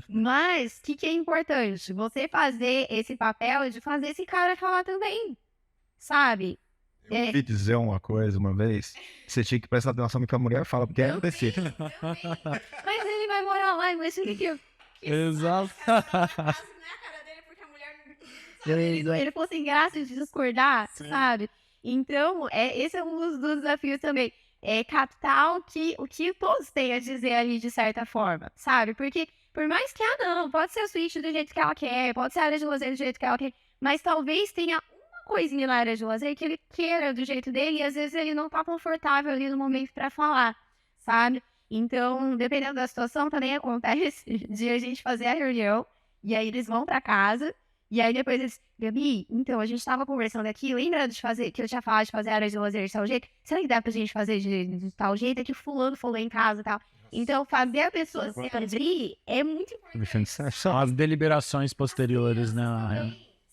Mas, o que é importante? Você fazer esse papel de fazer esse cara falar também, sabe? Eu ouvi dizer uma coisa uma vez, você tinha que prestar atenção no que a mulher fala, porque é acontecer. Mas ele vai morar lá, mas o que Exato. Ele ficou sem graça de discordar, sabe? Então, esse é um dos desafios também. É captar o que todos têm a dizer ali, de certa forma, sabe? Porque, por mais que, não, pode ser a suíte do jeito que ela quer, pode ser a área de lazer do jeito que ela quer, mas talvez tenha uma coisinha na área de lazer que ele queira do jeito dele e às vezes ele não tá confortável ali no momento pra falar, sabe? Então, dependendo da situação, também acontece de a gente fazer a reunião e aí eles vão pra casa. E aí depois eles, Gabi, então a gente tava conversando aqui, lembra de fazer, que eu tinha falado de fazer a área de lazer de tal jeito? Será que dá pra gente fazer de tal jeito? É que fulano falou em casa e tal. Então fazer a pessoa se abrir é muito importante. São as deliberações posteriores, né?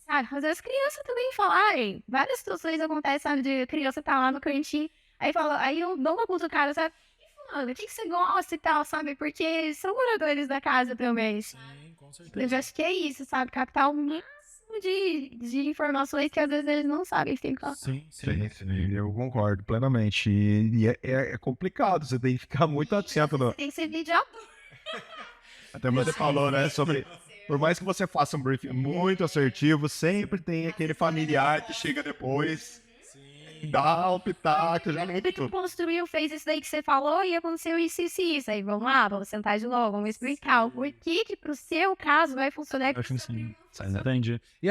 Sabe, fazer as crianças também falarem. Várias situações acontecem, sabe, de criança tá lá no cantinho, aí eu dou uma cutucada, sabe? E fulano, o que você gosta e tal, sabe? Porque são moradores da casa também. Sim, com certeza. Eu acho que é isso, sabe? Captar o máximo de informações que às vezes eles não sabem que tem que falar. Sim. Eu concordo plenamente. E é complicado, você tem que ficar muito atento. Tem que ser vigiado. Até você falou, né, sobre Por mais que você faça um briefing muito assertivo, sempre tem aquele familiar que chega depois, dá o pitaco, já não Tu construiu, fez isso daí que você falou e aconteceu isso, isso e isso. Aí vamos lá, vamos sentar de novo, vamos explicar o porquê que pro seu caso vai funcionar. Eu acho que sim. Entendi. E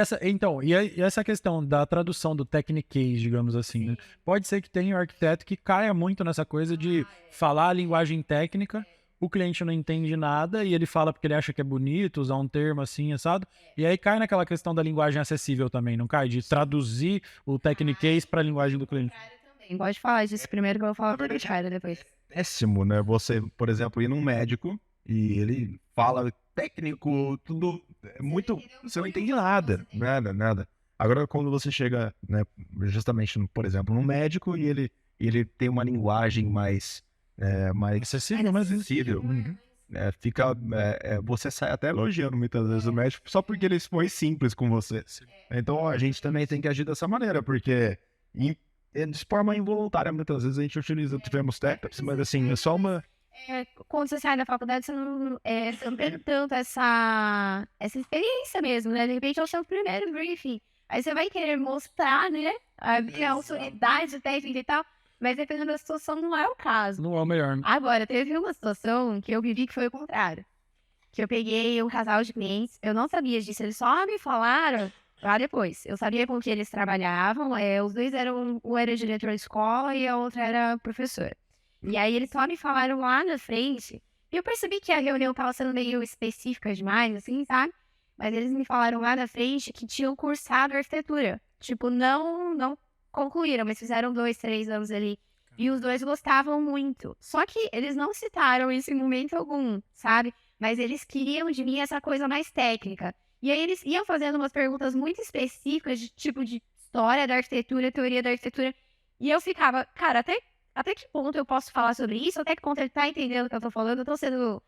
essa questão da tradução do techniquez, digamos assim, né? Pode ser que tenha um arquiteto que caia muito nessa coisa de falar a linguagem técnica, o cliente não entende nada e ele fala porque ele acha que é bonito, usar um termo assim, assado, e aí cai naquela questão da linguagem acessível também, não cai? De traduzir o techniquez para a linguagem do cliente. Pode falar disso primeiro que eu vou falar pra cara depois. péssimo, né? Você, por exemplo, ir num médico e ele fala técnico, tudo é muito. Você não entende nada, nada. Agora, quando você chega, né, justamente, por exemplo, num médico e ele tem uma linguagem mais Acessível, mas acessível, você sai até elogiando muitas vezes o médico só porque ele foi simples com você. Então, a gente também tem que agir dessa maneira, porque de forma involuntária, muitas vezes a gente utiliza termos técnicos, mas assim, é só uma... Quando você sai da faculdade, você não tem tanto essa experiência mesmo, né? De repente é o seu primeiro briefing. Aí você vai querer mostrar, né? A autoridade técnica e tal, mas dependendo da situação, não é o caso. não é o melhor. Agora, teve uma situação que eu vivi que foi o contrário. Que eu peguei um casal de clientes, eu não sabia disso, eles só me falaram lá depois. Eu sabia com que eles trabalhavam, os dois um era diretor de escola e a outra era professora. E aí eles só me falaram lá na frente, e eu percebi que a reunião estava sendo meio específica demais, assim, sabe? Mas eles me falaram lá na frente que tinham cursado arquitetura. Tipo, não concluíram, mas fizeram 2, 3 anos ali. E os dois gostavam muito. Só que eles não citaram isso em momento algum, sabe? Mas eles queriam de mim essa coisa mais técnica. E aí eles iam fazendo umas perguntas muito específicas, de tipo de história da arquitetura, teoria da arquitetura. E eu ficava, cara, até que ponto eu posso falar sobre isso? Até que ponto ele tá entendendo o que eu tô falando? Eu tô sendo...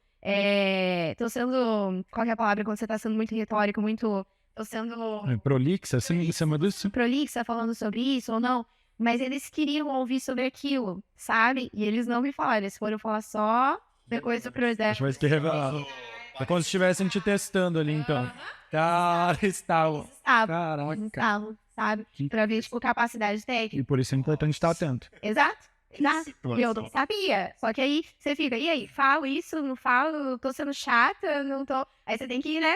Qual que é a palavra quando você tá sendo muito retórico, muito... Tô sendo... Prolixa, assim, em cima disso. prolixa falando sobre isso ou não, mas eles queriam ouvir sobre aquilo, sabe? E eles não me falaram, eles foram falar só depois do projeto. Acho que vai ter revelado. É como se estivessem te testando ali, então. Cara, estavam. Caraca. Sabe? Pra ver, tipo, capacidade técnica. E por isso é importante estar atento. Exato. E eu não sabia. Só que aí você fica, e aí, falo isso, não falo, tô sendo chata, não tô... Aí você tem que ir, né?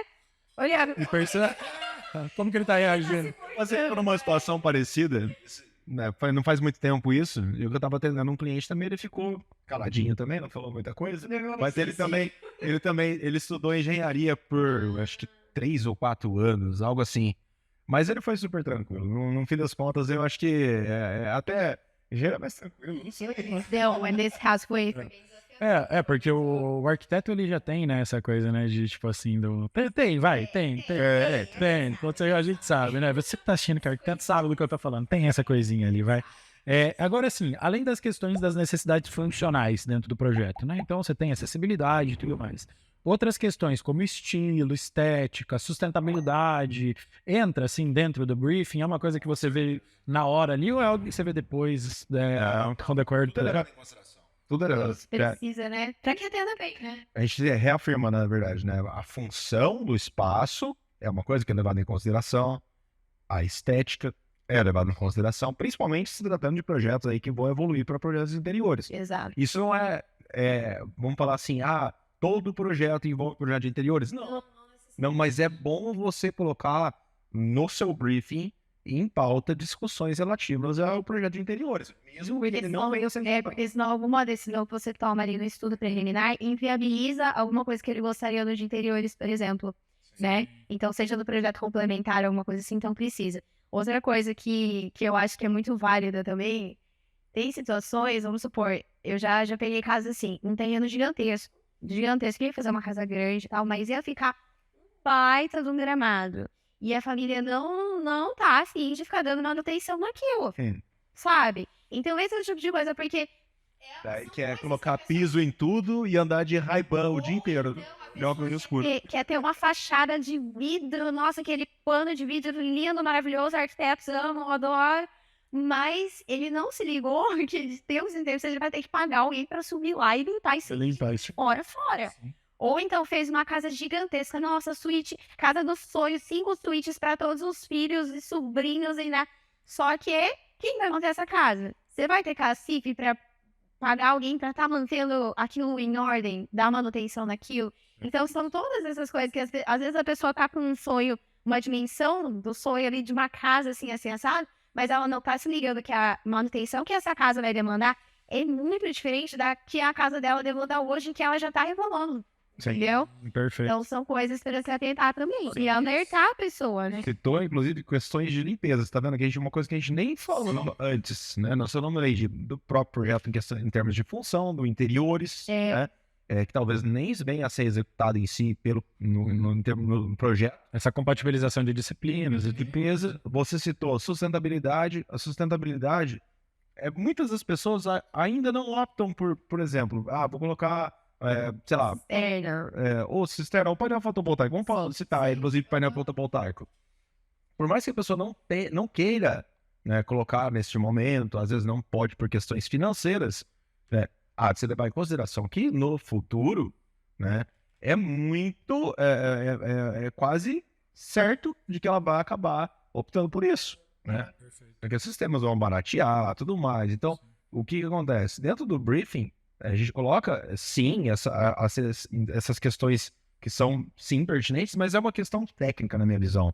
Olhando. E percebe como que ele tá reagindo. Mas por uma situação parecida, né, não faz muito tempo isso, eu tava atendendo um cliente também, ele ficou caladinho também, não falou muita coisa, mas ele estudou engenharia por, acho que 3 ou 4 anos, algo assim. Mas ele foi super tranquilo, no fim das contas, eu acho que até já é mais tranquilo, não sei. Não, nesse caso foi... Porque o arquiteto ele já tem, né, essa coisa, né, de tipo assim, tem. A gente sabe, né, você que tá assistindo que o arquiteto sabe do que eu tô falando, tem essa coisinha ali, vai. Agora, assim, além das questões das necessidades funcionais dentro do projeto, né, então você tem acessibilidade e tudo mais. Outras questões como estilo, estética, sustentabilidade, entra, assim, dentro do briefing, é uma coisa que você vê na hora ali ou é algo que você vê depois, com o decorrer do projeto? Tudo precisa, né? Pra que atenda bem, né? A gente reafirma, na verdade, né? A função do espaço é uma coisa que é levada em consideração, a estética é levada em consideração, principalmente se tratando de projetos aí que vão evoluir para projetos interiores. Exato. Isso não vamos falar assim, todo projeto envolve projeto de interiores. Não, mas é bom você colocar no seu briefing em pauta discussões relativas ao projeto de interiores. Mesmo que ele não venha ser... Porque senão alguma decisão que você toma ali no estudo preliminar inviabiliza alguma coisa que ele gostaria no de interiores, por exemplo, né? Então, seja do projeto complementar, alguma coisa assim, então precisa. Outra coisa que eu acho que é muito válida também, tem situações, vamos supor, eu já peguei casas assim, um terreno gigantesco, ia fazer uma casa grande e tal, mas ia ficar baita de um gramado. E a família não tá afim de ficar dando manutenção naquilo, sabe? Então esse é o tipo de coisa, porque... Quer colocar piso em tudo e andar de Ray-Ban o dia inteiro. Quer ter uma fachada de vidro, nossa, aquele pano de vidro lindo, maravilhoso, arquitetos amam, adoram. Mas ele não se ligou que de tempos em tempos ele vai ter que pagar alguém pra subir lá e limpar isso. Fora. Ou então fez uma casa gigantesca, nossa, suíte, casa dos sonhos, 5 suítes para todos os filhos e sobrinhos e né? Só que quem vai manter essa casa? Você vai ter cacife para pagar alguém para estar mantendo aquilo em ordem, dar manutenção naquilo? Então são todas essas coisas que às vezes a pessoa tá com um sonho, uma dimensão do sonho ali de uma casa assim, assado, mas ela não tá se ligando que a manutenção que essa casa vai demandar é muito diferente da que a casa dela demanda hoje, em que ela já tá reformando. Entendeu? Perfeito. Então são coisas para se atentar também. E alertar a pessoa, né? Citou, inclusive, questões de limpeza. Você tá vendo que a gente, uma coisa que a gente nem falou antes, né? Nós falamos aí do próprio projeto em termos de função, do interiores, né? Que talvez nem venha a ser executado em si no projeto. Essa compatibilização de disciplinas, de Limpeza. Você citou sustentabilidade. A sustentabilidade, muitas das pessoas ainda não optam por exemplo, vou colocar... sei lá, ou cisterna, ou painel fotovoltaico. Vamos citar, inclusive, painel fotovoltaico. Por mais que a pessoa não queira, né, colocar neste momento, às vezes não pode por questões financeiras, né, há de se levar em consideração que no futuro, né, é muito, quase certo de que ela vai acabar optando por isso, né? Porque os sistemas vão baratear, tudo mais. Então, o que acontece? Dentro do briefing, a gente coloca, sim, essas questões que são, sim, pertinentes, mas é uma questão técnica, na minha visão.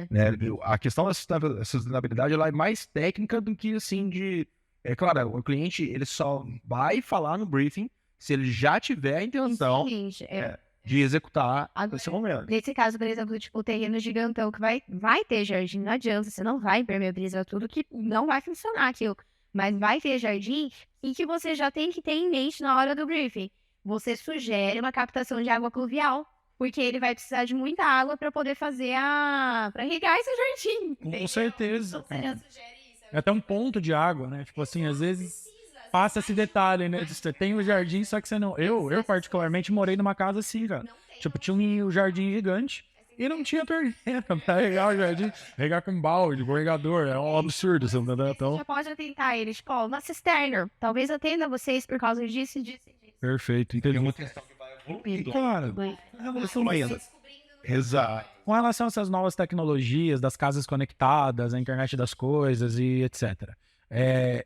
Né? A questão da sustentabilidade, ela é mais técnica do que, assim, claro, o cliente, ele só vai falar no briefing se ele já tiver a intenção de executar nesse momento. Nesse caso, por exemplo, tipo, o terreno gigantão que vai ter jardim, não adianta, você não vai impermeabilizar tudo, que não vai funcionar aquilo. Mas vai ter jardim e que você já tem que ter em mente na hora do briefing. Você sugere uma captação de água pluvial, porque ele vai precisar de muita água para poder fazer para irrigar esse jardim. Com certeza. Você já sugere isso. É até um ponto de água, né? Tipo assim, às vezes passa esse detalhe, né? Você tem um jardim, só que você não... Eu particularmente, morei numa casa assim, cara. Tipo, tinha um jardim gigante. E não tinha torneira pra regar o jardim. Regar com balde, com regador. É um absurdo, você entendeu? Então... Você já pode atentar eles, tipo, uma cisterna. Talvez atenda vocês por causa disso e disso. Perfeito, entendi. É uma questão que vai evoluindo. Claro. Exato. Com relação a essas novas tecnologias, das casas conectadas, a internet das coisas e etc.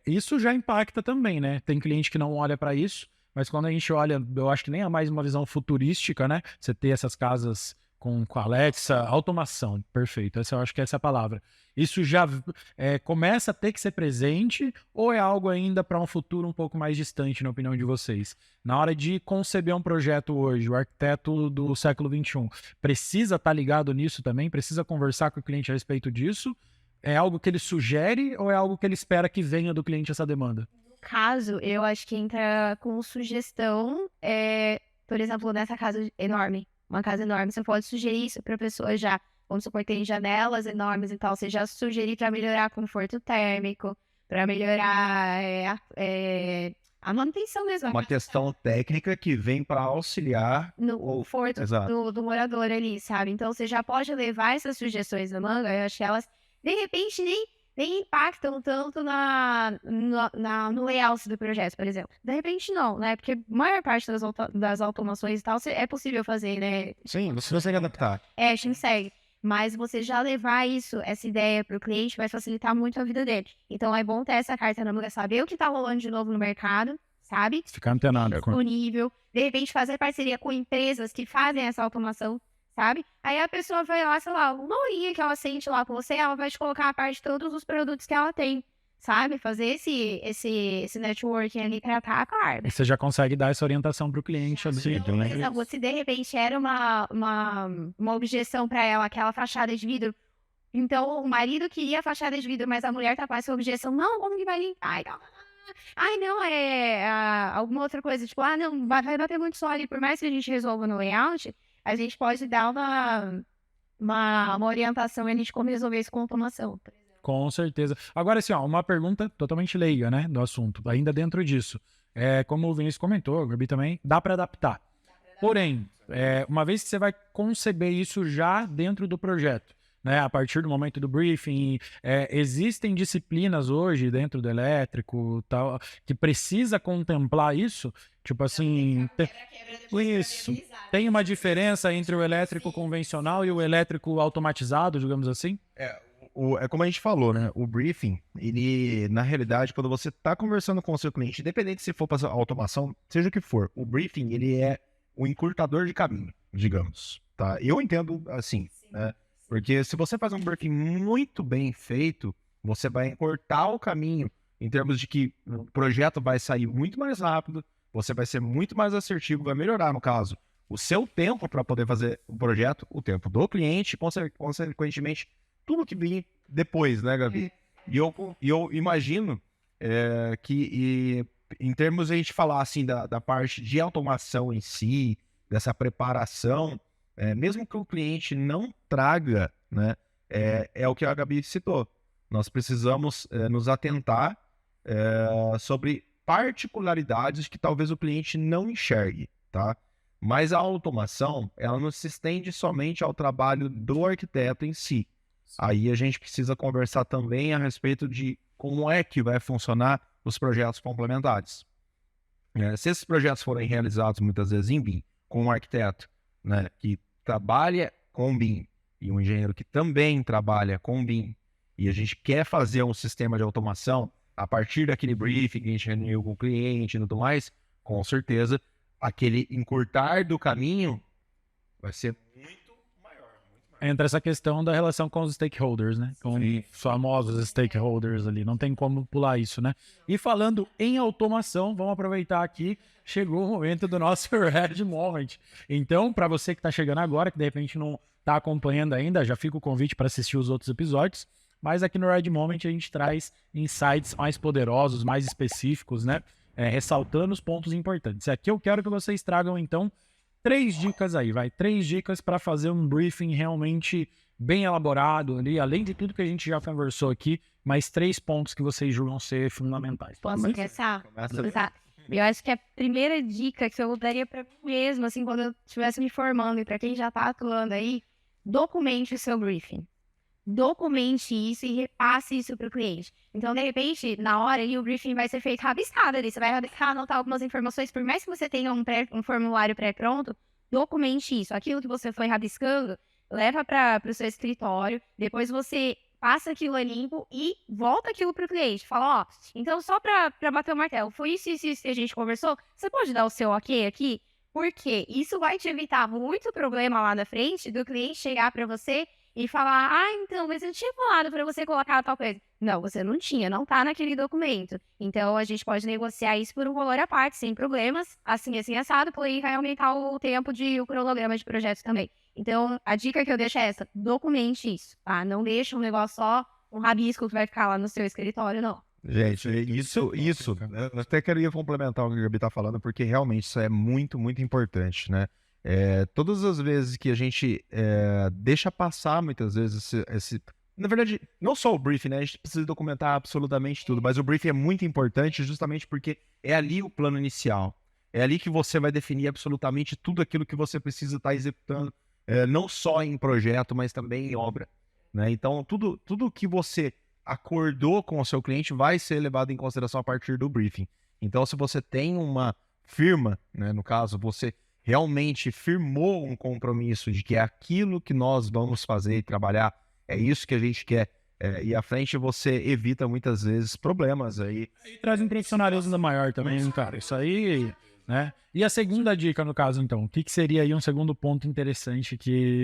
Isso já impacta também, né? Tem cliente que não olha para isso, mas quando a gente olha, eu acho que nem é mais uma visão futurística, né? Você ter essas casas com Alexa, automação, perfeito, eu acho que essa é a palavra. Isso já começa a ter que ser presente ou é algo ainda para um futuro um pouco mais distante, na opinião de vocês? Na hora de conceber um projeto hoje, o arquiteto do século XXI precisa estar ligado nisso também? Precisa conversar com o cliente a respeito disso? É algo que ele sugere ou é algo que ele espera que venha do cliente essa demanda? No caso, eu acho que entra com sugestão, por exemplo, nessa casa enorme. Uma casa enorme, você pode sugerir isso para a pessoa já, vamos supor, tem janelas enormes e tal, você já sugerir para melhorar conforto térmico, para melhorar a manutenção mesmo. Uma questão técnica que vem para auxiliar no conforto do morador ali, sabe? Então você já pode levar essas sugestões na manga, eu acho que elas, de repente, nem impactam tanto no layout do projeto, por exemplo. De repente não, né? Porque a maior parte das automações e tal é possível fazer, né? Sim, você consegue adaptar. A gente consegue. Mas você já levar essa ideia para o cliente vai facilitar muito a vida dele. Então é bom ter essa carta na manga, saber o que está rolando de novo no mercado, sabe? Ficar antenado. Disponível. De repente fazer parceria com empresas que fazem essa automação, sabe? Aí a pessoa vai lá, sei lá, uma horinha que ela sente lá com você, ela vai te colocar a parte de todos os produtos que ela tem, sabe? Fazer esse networking ali para estar claro. E você já consegue dar essa orientação para o cliente. Então, por exemplo, se de repente era uma objeção para ela, aquela fachada de vidro, então o marido queria a fachada de vidro, mas a mulher tá com essa objeção, não, como que vai limpar? Ai, não, alguma outra coisa, tipo, não, vai bater muito sol ali, por mais que a gente resolva no layout, a gente pode dar uma orientação ali de como resolver isso com automação. Com certeza. Agora, assim, uma pergunta totalmente leiga, né, do assunto, ainda dentro disso. Como o Vinícius comentou, o Gabi também, dá para adaptar. Porém, uma vez que você vai conceber isso já dentro do projeto, né, a partir do momento do briefing. Existem disciplinas hoje dentro do elétrico tal, que precisa contemplar isso, tipo assim, isso. Tem uma diferença entre o elétrico convencional e o elétrico automatizado, digamos assim? É como a gente falou, né? O briefing, ele, na realidade, quando você está conversando com o seu cliente, independente se for para automação, seja o que for, o briefing, ele é o encurtador de caminho, digamos, tá? Eu entendo assim, né? Porque se você faz um briefing muito bem feito, você vai encurtar o caminho em termos de que o projeto vai sair muito mais rápido, você vai ser muito mais assertivo, vai melhorar, no caso, o seu tempo para poder fazer o projeto, o tempo do cliente, consequentemente, tudo que vem depois, né, Gabi? E eu imagino que em termos de a gente falar assim da parte de automação em si, dessa preparação, mesmo que o cliente não traga, né, é o que a Gabi citou. Nós precisamos nos atentar sobre particularidades que talvez o cliente não enxergue, tá? Mas a automação, ela não se estende somente ao trabalho do arquiteto em si. Aí a gente precisa conversar também a respeito de como é que vai funcionar os projetos complementares. Se esses projetos forem realizados muitas vezes em BIM, com um arquiteto, né, que trabalha com BIM e um engenheiro que também trabalha com BIM, e a gente quer fazer um sistema de automação a partir daquele briefing que a gente reuniu com o cliente e tudo mais, com certeza, aquele encurtar do caminho vai ser muito maior. Entra essa questão da relação com os stakeholders, né? Com os famosos stakeholders ali. Não tem como pular isso, né? E falando em automação, vamos aproveitar aqui, chegou o momento do nosso Red Moment. Então, para você que está chegando agora, que de repente não está acompanhando ainda, já fica o convite para assistir os outros episódios. Mas aqui no Red Moment a gente traz insights mais poderosos, mais específicos, né? Ressaltando os pontos importantes. Aqui eu quero que vocês tragam, então, 3 dicas aí, 3 dicas para fazer um briefing realmente bem elaborado ali, além de tudo que a gente já conversou aqui, mais 3 pontos que vocês julgam ser fundamentais. Posso começar? Eu acho que a primeira dica que eu daria para mim mesmo, assim, quando eu estivesse me formando e para quem já está atuando aí, documente o seu briefing. Documente isso e repasse isso para o cliente. Então, de repente, na hora ali, o briefing vai ser feito rabiscado ali. Você vai rabiscar, anotar algumas informações. Por mais que você tenha um formulário pré-pronto, documente isso. Aquilo que você foi rabiscando, leva para o seu escritório. Depois você passa aquilo a limpo e volta aquilo para o cliente. Fala, então só para bater o martelo, foi isso que a gente conversou? Você pode dar o seu ok aqui? Porque isso vai te evitar muito problema lá na frente do cliente chegar para você e falar, então, mas eu tinha falado para você colocar tal coisa. Não, você não tinha, não tá naquele documento. Então, a gente pode negociar isso por um valor à parte, sem problemas, assim, assado, porém vai aumentar o tempo o cronograma de projeto também. Então, a dica que eu deixo é essa, documente isso, tá? Não deixa um negócio só, um rabisco que vai ficar lá no seu escritório, não. Gente, isso, eu até queria complementar o que a Gabi tá falando, porque realmente isso é muito, muito importante, né? Todas as vezes que a gente deixa passar, muitas vezes, na verdade, não só o briefing, né? A gente precisa documentar absolutamente tudo, mas o briefing é muito importante justamente porque é ali o plano inicial. É ali que você vai definir absolutamente tudo aquilo que você precisa estar executando, não só em projeto, mas também em obra, né? Então, tudo que você acordou com o seu cliente vai ser levado em consideração a partir do briefing. Então, se você tem uma firma, né, no caso, você realmente firmou um compromisso de que é aquilo que nós vamos fazer e trabalhar, é isso que a gente quer, e à frente você evita muitas vezes problemas aí. E traz um profissionalismo maior também, cara, isso aí, né? E a segunda dica, no caso, então, o que seria aí um segundo ponto interessante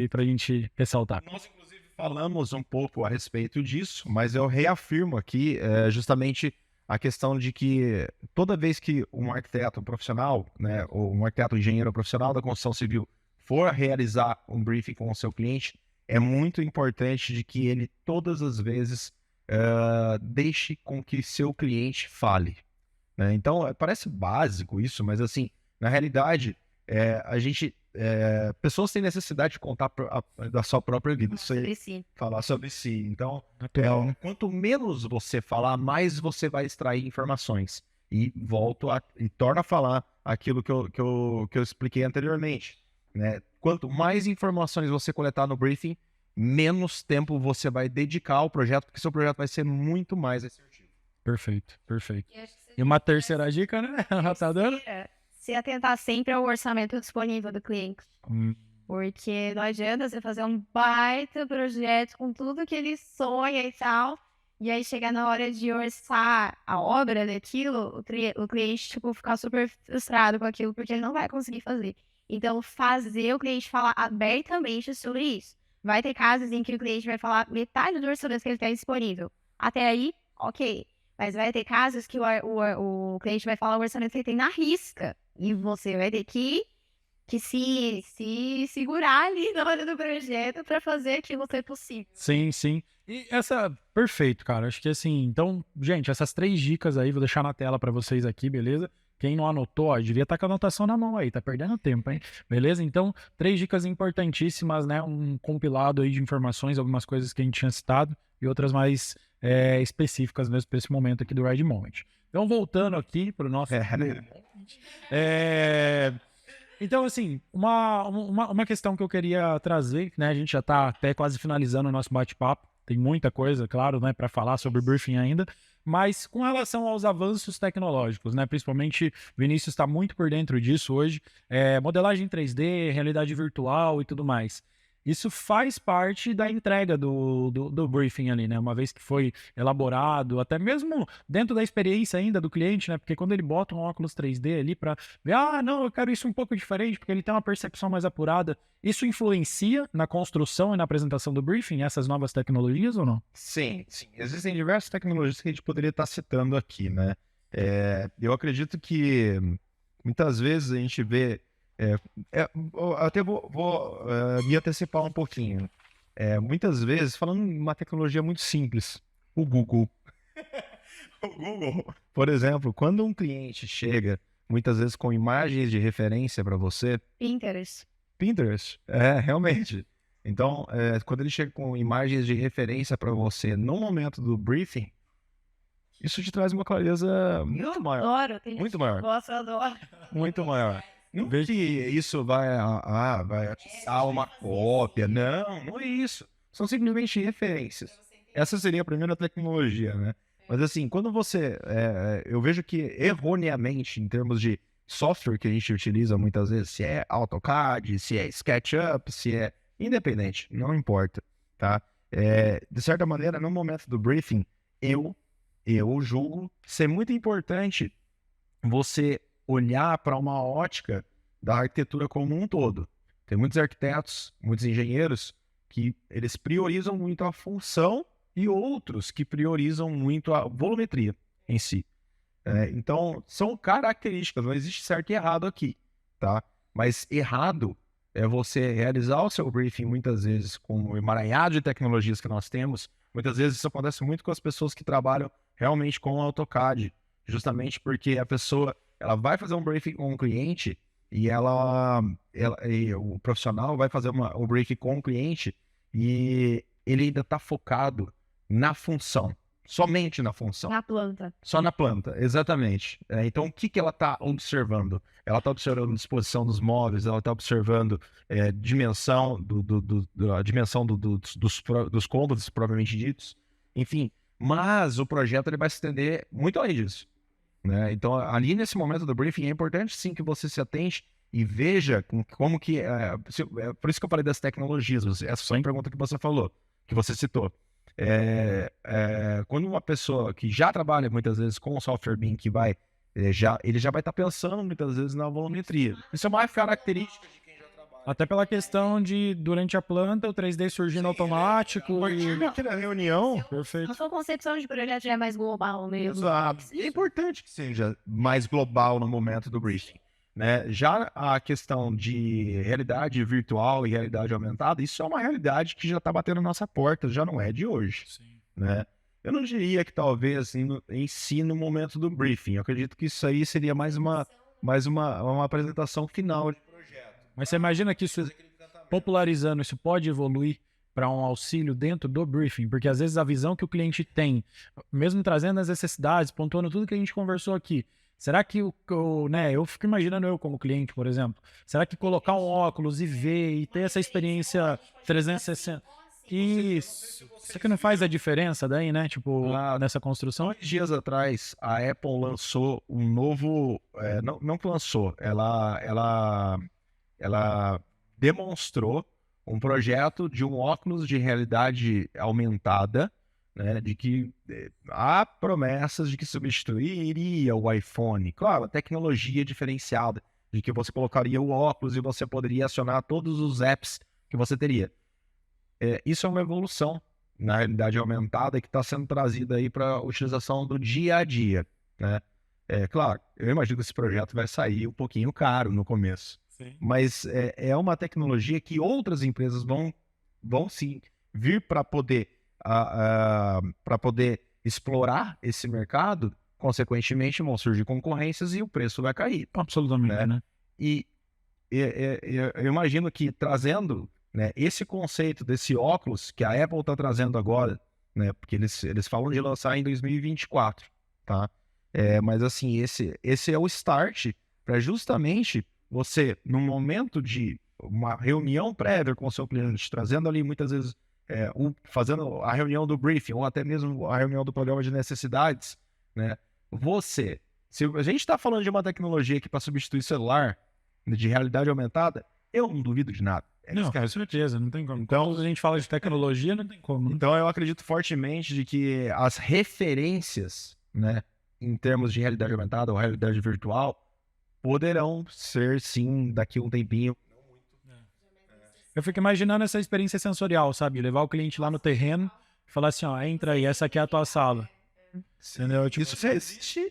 pra gente ressaltar? Nós, inclusive, falamos um pouco a respeito disso, mas eu reafirmo aqui justamente a questão de que toda vez que um arquiteto profissional, né, ou um arquiteto engenheiro profissional da construção civil for realizar um briefing com o seu cliente, é muito importante de que ele todas as vezes deixe com que seu cliente fale, né? Então, parece básico isso, mas assim, na realidade, pessoas têm necessidade de contar da sua própria vida, falar sobre si. Então, quanto menos você falar, mais você vai extrair informações. E torno a falar aquilo que eu expliquei anteriormente, né? Quanto mais informações você coletar no briefing, menos tempo você vai dedicar ao projeto, porque seu projeto vai ser muito mais assertivo. Perfeito, perfeito. E uma terceira dica, né? Tá dando? Se atentar sempre ao orçamento disponível do cliente. Porque não adianta você fazer um baita projeto com tudo que ele sonha e tal, e aí chegar na hora de orçar a obra daquilo, o cliente, tipo, ficar super frustrado com aquilo, porque ele não vai conseguir fazer. Então, fazer o cliente falar abertamente sobre isso. Vai ter casos em que o cliente vai falar metade do orçamento que ele tem disponível. Até aí, ok. Mas vai ter casos que o cliente vai falar o orçamento que ele tem na risca. E você vai ter que se segurar ali na hora do projeto para fazer aquilo ser possível. Sim, sim. E perfeito, cara. Acho que assim, então, gente, essas 3 dicas aí, vou deixar na tela para vocês aqui, beleza? Quem não anotou, ó, devia estar com a anotação na mão aí, tá perdendo tempo, hein? Beleza? Então, 3 dicas importantíssimas, né? Um compilado aí de informações, algumas coisas que a gente tinha citado e outras mais específicas mesmo para esse momento aqui do Ride Moment. Então, voltando aqui para o nosso... Então, assim, uma questão que eu queria trazer, né? A gente já está até quase finalizando o nosso bate-papo. Tem muita coisa, claro, né, para falar sobre briefing ainda. Mas com relação aos avanços tecnológicos, né? Principalmente, o Vinícius está muito por dentro disso hoje. Modelagem 3D, realidade virtual e tudo mais. Isso faz parte da entrega do briefing ali, né? Uma vez que foi elaborado, até mesmo dentro da experiência ainda do cliente, né? Porque quando ele bota um óculos 3D ali para ver, não, eu quero isso um pouco diferente, porque ele tem uma percepção mais apurada. Isso influencia na construção e na apresentação do briefing, essas novas tecnologias ou não? Sim, sim. Existem diversas tecnologias que a gente poderia estar citando aqui, né? Eu acredito que muitas vezes a gente vê... eu até vou me antecipar um pouquinho. Muitas vezes, falando em uma tecnologia muito simples, o Google. O Google, por exemplo, quando um cliente chega, muitas vezes com imagens de referência para você... Pinterest, realmente. Então, quando ele chega com imagens de referência para você no momento do briefing, isso te traz uma clareza muito maior. Adoro, muito maior. Nossa, eu adoro. Muito maior. Não vejo que isso vai atiçar uma cópia. Não é isso. São simplesmente referências. Essa seria a primeira tecnologia, né? Mas assim, quando você... eu vejo que erroneamente, em termos de software que a gente utiliza muitas vezes, se é AutoCAD, se é SketchUp, se é... Independente, não importa, tá? De certa maneira, no momento do briefing, eu julgo ser muito importante você olhar para uma ótica da arquitetura como um todo. Tem muitos arquitetos, muitos engenheiros que eles priorizam muito a função e outros que priorizam muito a volumetria em si. Então, são características, não existe certo e errado aqui, tá? Mas errado é você realizar o seu briefing muitas vezes com o emaranhado de tecnologias que nós temos. Muitas vezes isso acontece muito com as pessoas que trabalham realmente com o AutoCAD, justamente porque a pessoa ela vai fazer um briefing com um cliente e o profissional vai fazer um briefing com o cliente e ele ainda está focado na função, somente na função. Na planta. Só na planta, exatamente. Então, o que ela está observando? Ela está observando a disposição dos móveis, ela está observando dimensão a dimensão dos cômodos propriamente ditos, enfim. Mas o projeto ele vai se estender muito além disso, né? Então, ali nesse momento do briefing, é importante sim que você se atente e veja como que... por isso que eu falei das tecnologias, essa foi a pergunta que você falou, que você citou. Quando uma pessoa que já trabalha muitas vezes com o software BIM, que ele já vai estar pensando muitas vezes na volumetria. Isso é uma característica de quem já trabalha. Até pela questão de, durante a planta, o 3D surgindo automático. Aqui na reunião... Perfeito. A sua concepção de projeto já é mais global mesmo. Exato. E é importante que seja mais global no momento do briefing, né? Já a questão de realidade virtual e realidade aumentada, isso é uma realidade que já está batendo na nossa porta, já não é de hoje. Sim. Né? Eu não diria que talvez assim, em si no momento do briefing. Eu acredito que isso aí seria mais uma apresentação final de projeto. Mas você imagina que isso, popularizando, isso pode evoluir para um auxílio dentro do briefing? Porque às vezes a visão que o cliente tem, mesmo trazendo as necessidades, pontuando tudo que a gente conversou aqui, será que eu fico imaginando eu como cliente, por exemplo, será que colocar um óculos e ver e ter essa experiência 360... Isso. Isso que não faz a diferença daí, né? Tipo, nessa construção. 2 dias atrás, a Apple lançou um novo... não que lançou, ela demonstrou um projeto de um óculos de realidade aumentada, né, de que há promessas de que substituiria o iPhone. Claro, a tecnologia diferenciada, de que você colocaria o óculos e você poderia acionar todos os apps que você teria. Isso é uma evolução na realidade aumentada que está sendo trazida aí para a utilização do dia a dia, né? Claro, eu imagino que esse projeto vai sair um pouquinho caro no começo. Sim. Mas é uma tecnologia que outras empresas vão sim vir para poder explorar esse mercado, consequentemente vão surgir concorrências e o preço vai cair. Absolutamente, né? E eu imagino que trazendo, né, esse conceito desse óculos que a Apple está trazendo agora, né, porque eles falam de lançar em 2024, tá? Mas assim, esse é o start para justamente você, no momento de uma reunião prévia com o seu cliente, trazendo ali muitas vezes, fazendo a reunião do briefing, ou até mesmo a reunião do programa de necessidades, né? Se a gente está falando de uma tecnologia aqui para substituir celular, de realidade aumentada, eu não duvido de nada. Não, com certeza, não tem como. Então, quando a gente fala de tecnologia, não tem como. Então, eu acredito fortemente de que as referências, né, em termos de realidade aumentada ou realidade virtual, poderão ser, sim, daqui a um tempinho. Eu fico imaginando essa experiência sensorial, sabe? Levar o cliente lá no terreno e falar assim, ó, entra aí, essa aqui é a tua sala. Entendeu? Tipo, isso já existe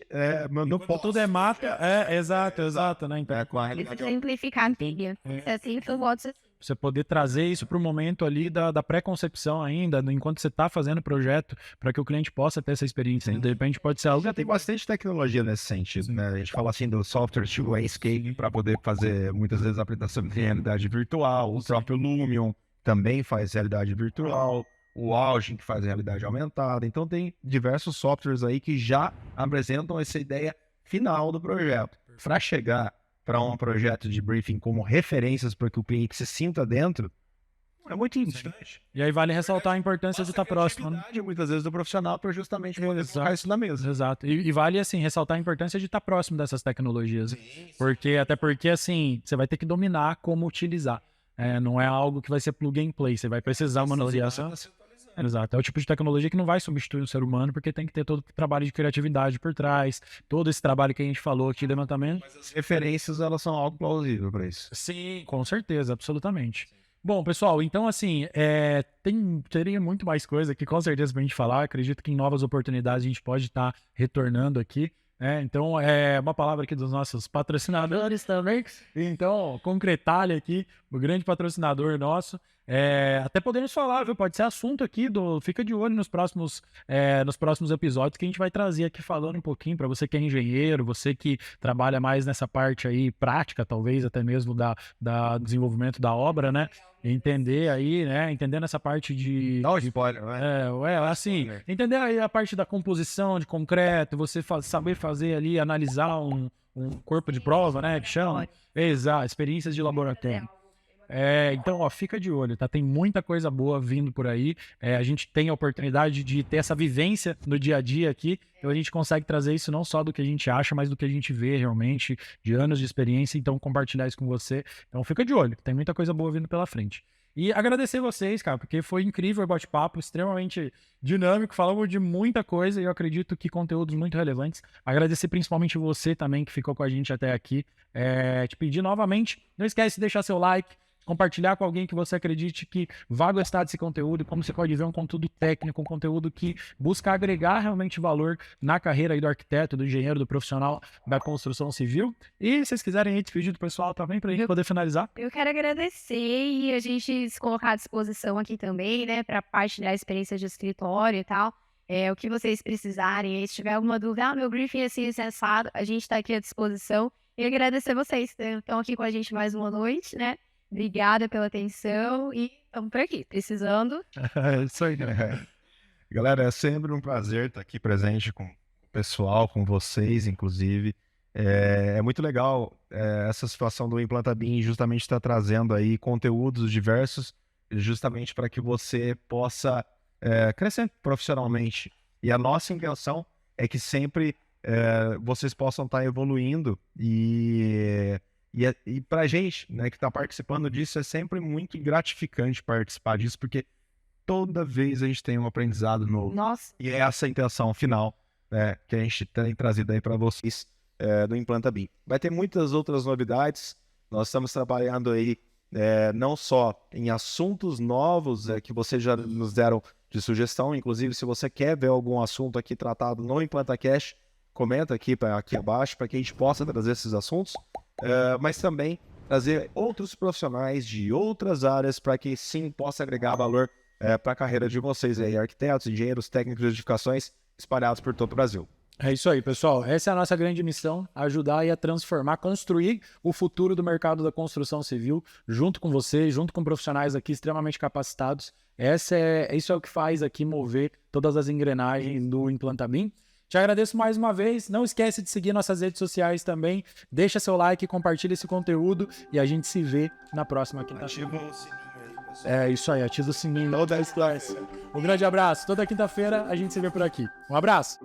no ponto. Tudo é mata. Exato, né? Então, com a realidade Simplificar, filha. Assim, eu gosto. Você poder trazer isso para o momento ali da pré-concepção ainda, enquanto você está fazendo o projeto, para que o cliente possa ter essa experiência. De repente pode ser algo... Já tem bastante tecnologia nesse sentido, né? A gente fala assim do software two-way scaling para poder fazer, muitas vezes, a apresentação de realidade virtual. O próprio Lumion também faz realidade virtual. O Augen que faz realidade aumentada. Então tem diversos softwares aí que já apresentam essa ideia final do projeto. Para chegar para um projeto de briefing como referências para que o cliente se sinta dentro, é muito distante. E aí vale ressaltar a importância de estar próximo, né? Muitas vezes do profissional para justamente poder colocar isso na mesa. Exato. E vale, assim, ressaltar a importância de estar próximo dessas tecnologias. Até porque, assim, você vai ter que dominar como utilizar. Não é algo que vai ser plug and play. Você vai precisar manusear. Exato. É o tipo de tecnologia que não vai substituir o ser humano, porque tem que ter todo o trabalho de criatividade por trás, todo esse trabalho que a gente falou aqui de levantamento. Mas as referências, elas são algo plausível para isso. Sim, com certeza, absolutamente. Bom, pessoal, então assim, teria muito mais coisa aqui, com certeza, pra gente falar. Acredito que em novas oportunidades a gente pode estar retornando aqui. Então, é uma palavra aqui dos nossos patrocinadores também. Então, Concretalha aqui, o grande patrocinador nosso. Até podemos falar, viu? Pode ser assunto aqui fica de olho nos próximos episódios que a gente vai trazer aqui falando um pouquinho para você que é engenheiro, você que trabalha mais nessa parte aí prática, talvez até mesmo da desenvolvimento da obra, né? Entender aí, né? Entendendo essa parte de... Dá um spoiler, né? Assim, entender aí a parte da composição de concreto, você saber fazer ali, analisar um corpo de prova, né? Que chama. Exato, experiências de laboratório. Então, ó, fica de olho, tá? Tem muita coisa boa vindo por aí. A gente tem a oportunidade de ter essa vivência no dia a dia aqui. Então, a gente consegue trazer isso não só do que a gente acha, mas do que a gente vê realmente, de anos de experiência. Então, compartilhar isso com você. Então, fica de olho, tem muita coisa boa vindo pela frente. E agradecer vocês, cara, porque foi incrível o bate-papo, extremamente dinâmico, falamos de muita coisa e eu acredito que conteúdos muito relevantes. Agradecer principalmente você também que ficou com a gente até aqui. Te pedir novamente, não esquece de deixar seu like, compartilhar com alguém que você acredite que vai gostar desse conteúdo, como você pode ver, um conteúdo técnico, um conteúdo que busca agregar realmente valor na carreira aí do arquiteto, do engenheiro, do profissional da construção civil. E se vocês quiserem aí despedir do pessoal também, para a gente poder finalizar. Eu quero agradecer e a gente se colocar à disposição aqui também, né, para partilhar experiências de escritório e tal. O que vocês precisarem, se tiver alguma dúvida, meu briefing é assim, sensado, a gente está aqui à disposição. E agradecer vocês que estão aqui com a gente mais uma noite, né? Obrigada pela atenção e estamos por aqui, precisando. Isso aí, né? Galera, é sempre um prazer estar aqui presente com o pessoal, com vocês, inclusive. É muito legal essa situação do Implanta BIM justamente estar trazendo aí conteúdos diversos justamente para que você possa crescer profissionalmente. E a nossa intenção é que sempre vocês possam estar evoluindo e para a gente, né, que está participando disso, é sempre muito gratificante participar disso, porque toda vez a gente tem um aprendizado novo. Nossa. E é essa a intenção final, né, que a gente tem trazido aí para vocês do Implanta BIM. Vai ter muitas outras novidades. Nós estamos trabalhando aí não só em assuntos novos que vocês já nos deram de sugestão. Inclusive, se você quer ver algum assunto aqui tratado no ImplantaCast, comenta aqui abaixo para que a gente possa trazer esses assuntos. Mas também trazer outros profissionais de outras áreas para que sim possa agregar valor para a carreira de vocês aí, arquitetos, engenheiros, técnicos de edificações espalhados por todo o Brasil. É isso aí, pessoal. Essa é a nossa grande missão, ajudar e a transformar, construir o futuro do mercado da construção civil, junto com vocês, junto com profissionais aqui extremamente capacitados. Isso é o que faz aqui mover todas as engrenagens do Implanta BIM. Te agradeço mais uma vez. Não esquece de seguir nossas redes sociais também. Deixa seu like, compartilha esse conteúdo e a gente se vê na próxima quinta-feira. Ativa o sininho aí, pessoal. É isso aí, ativa o sininho. Um grande abraço. Toda quinta-feira a gente se vê por aqui. Um abraço.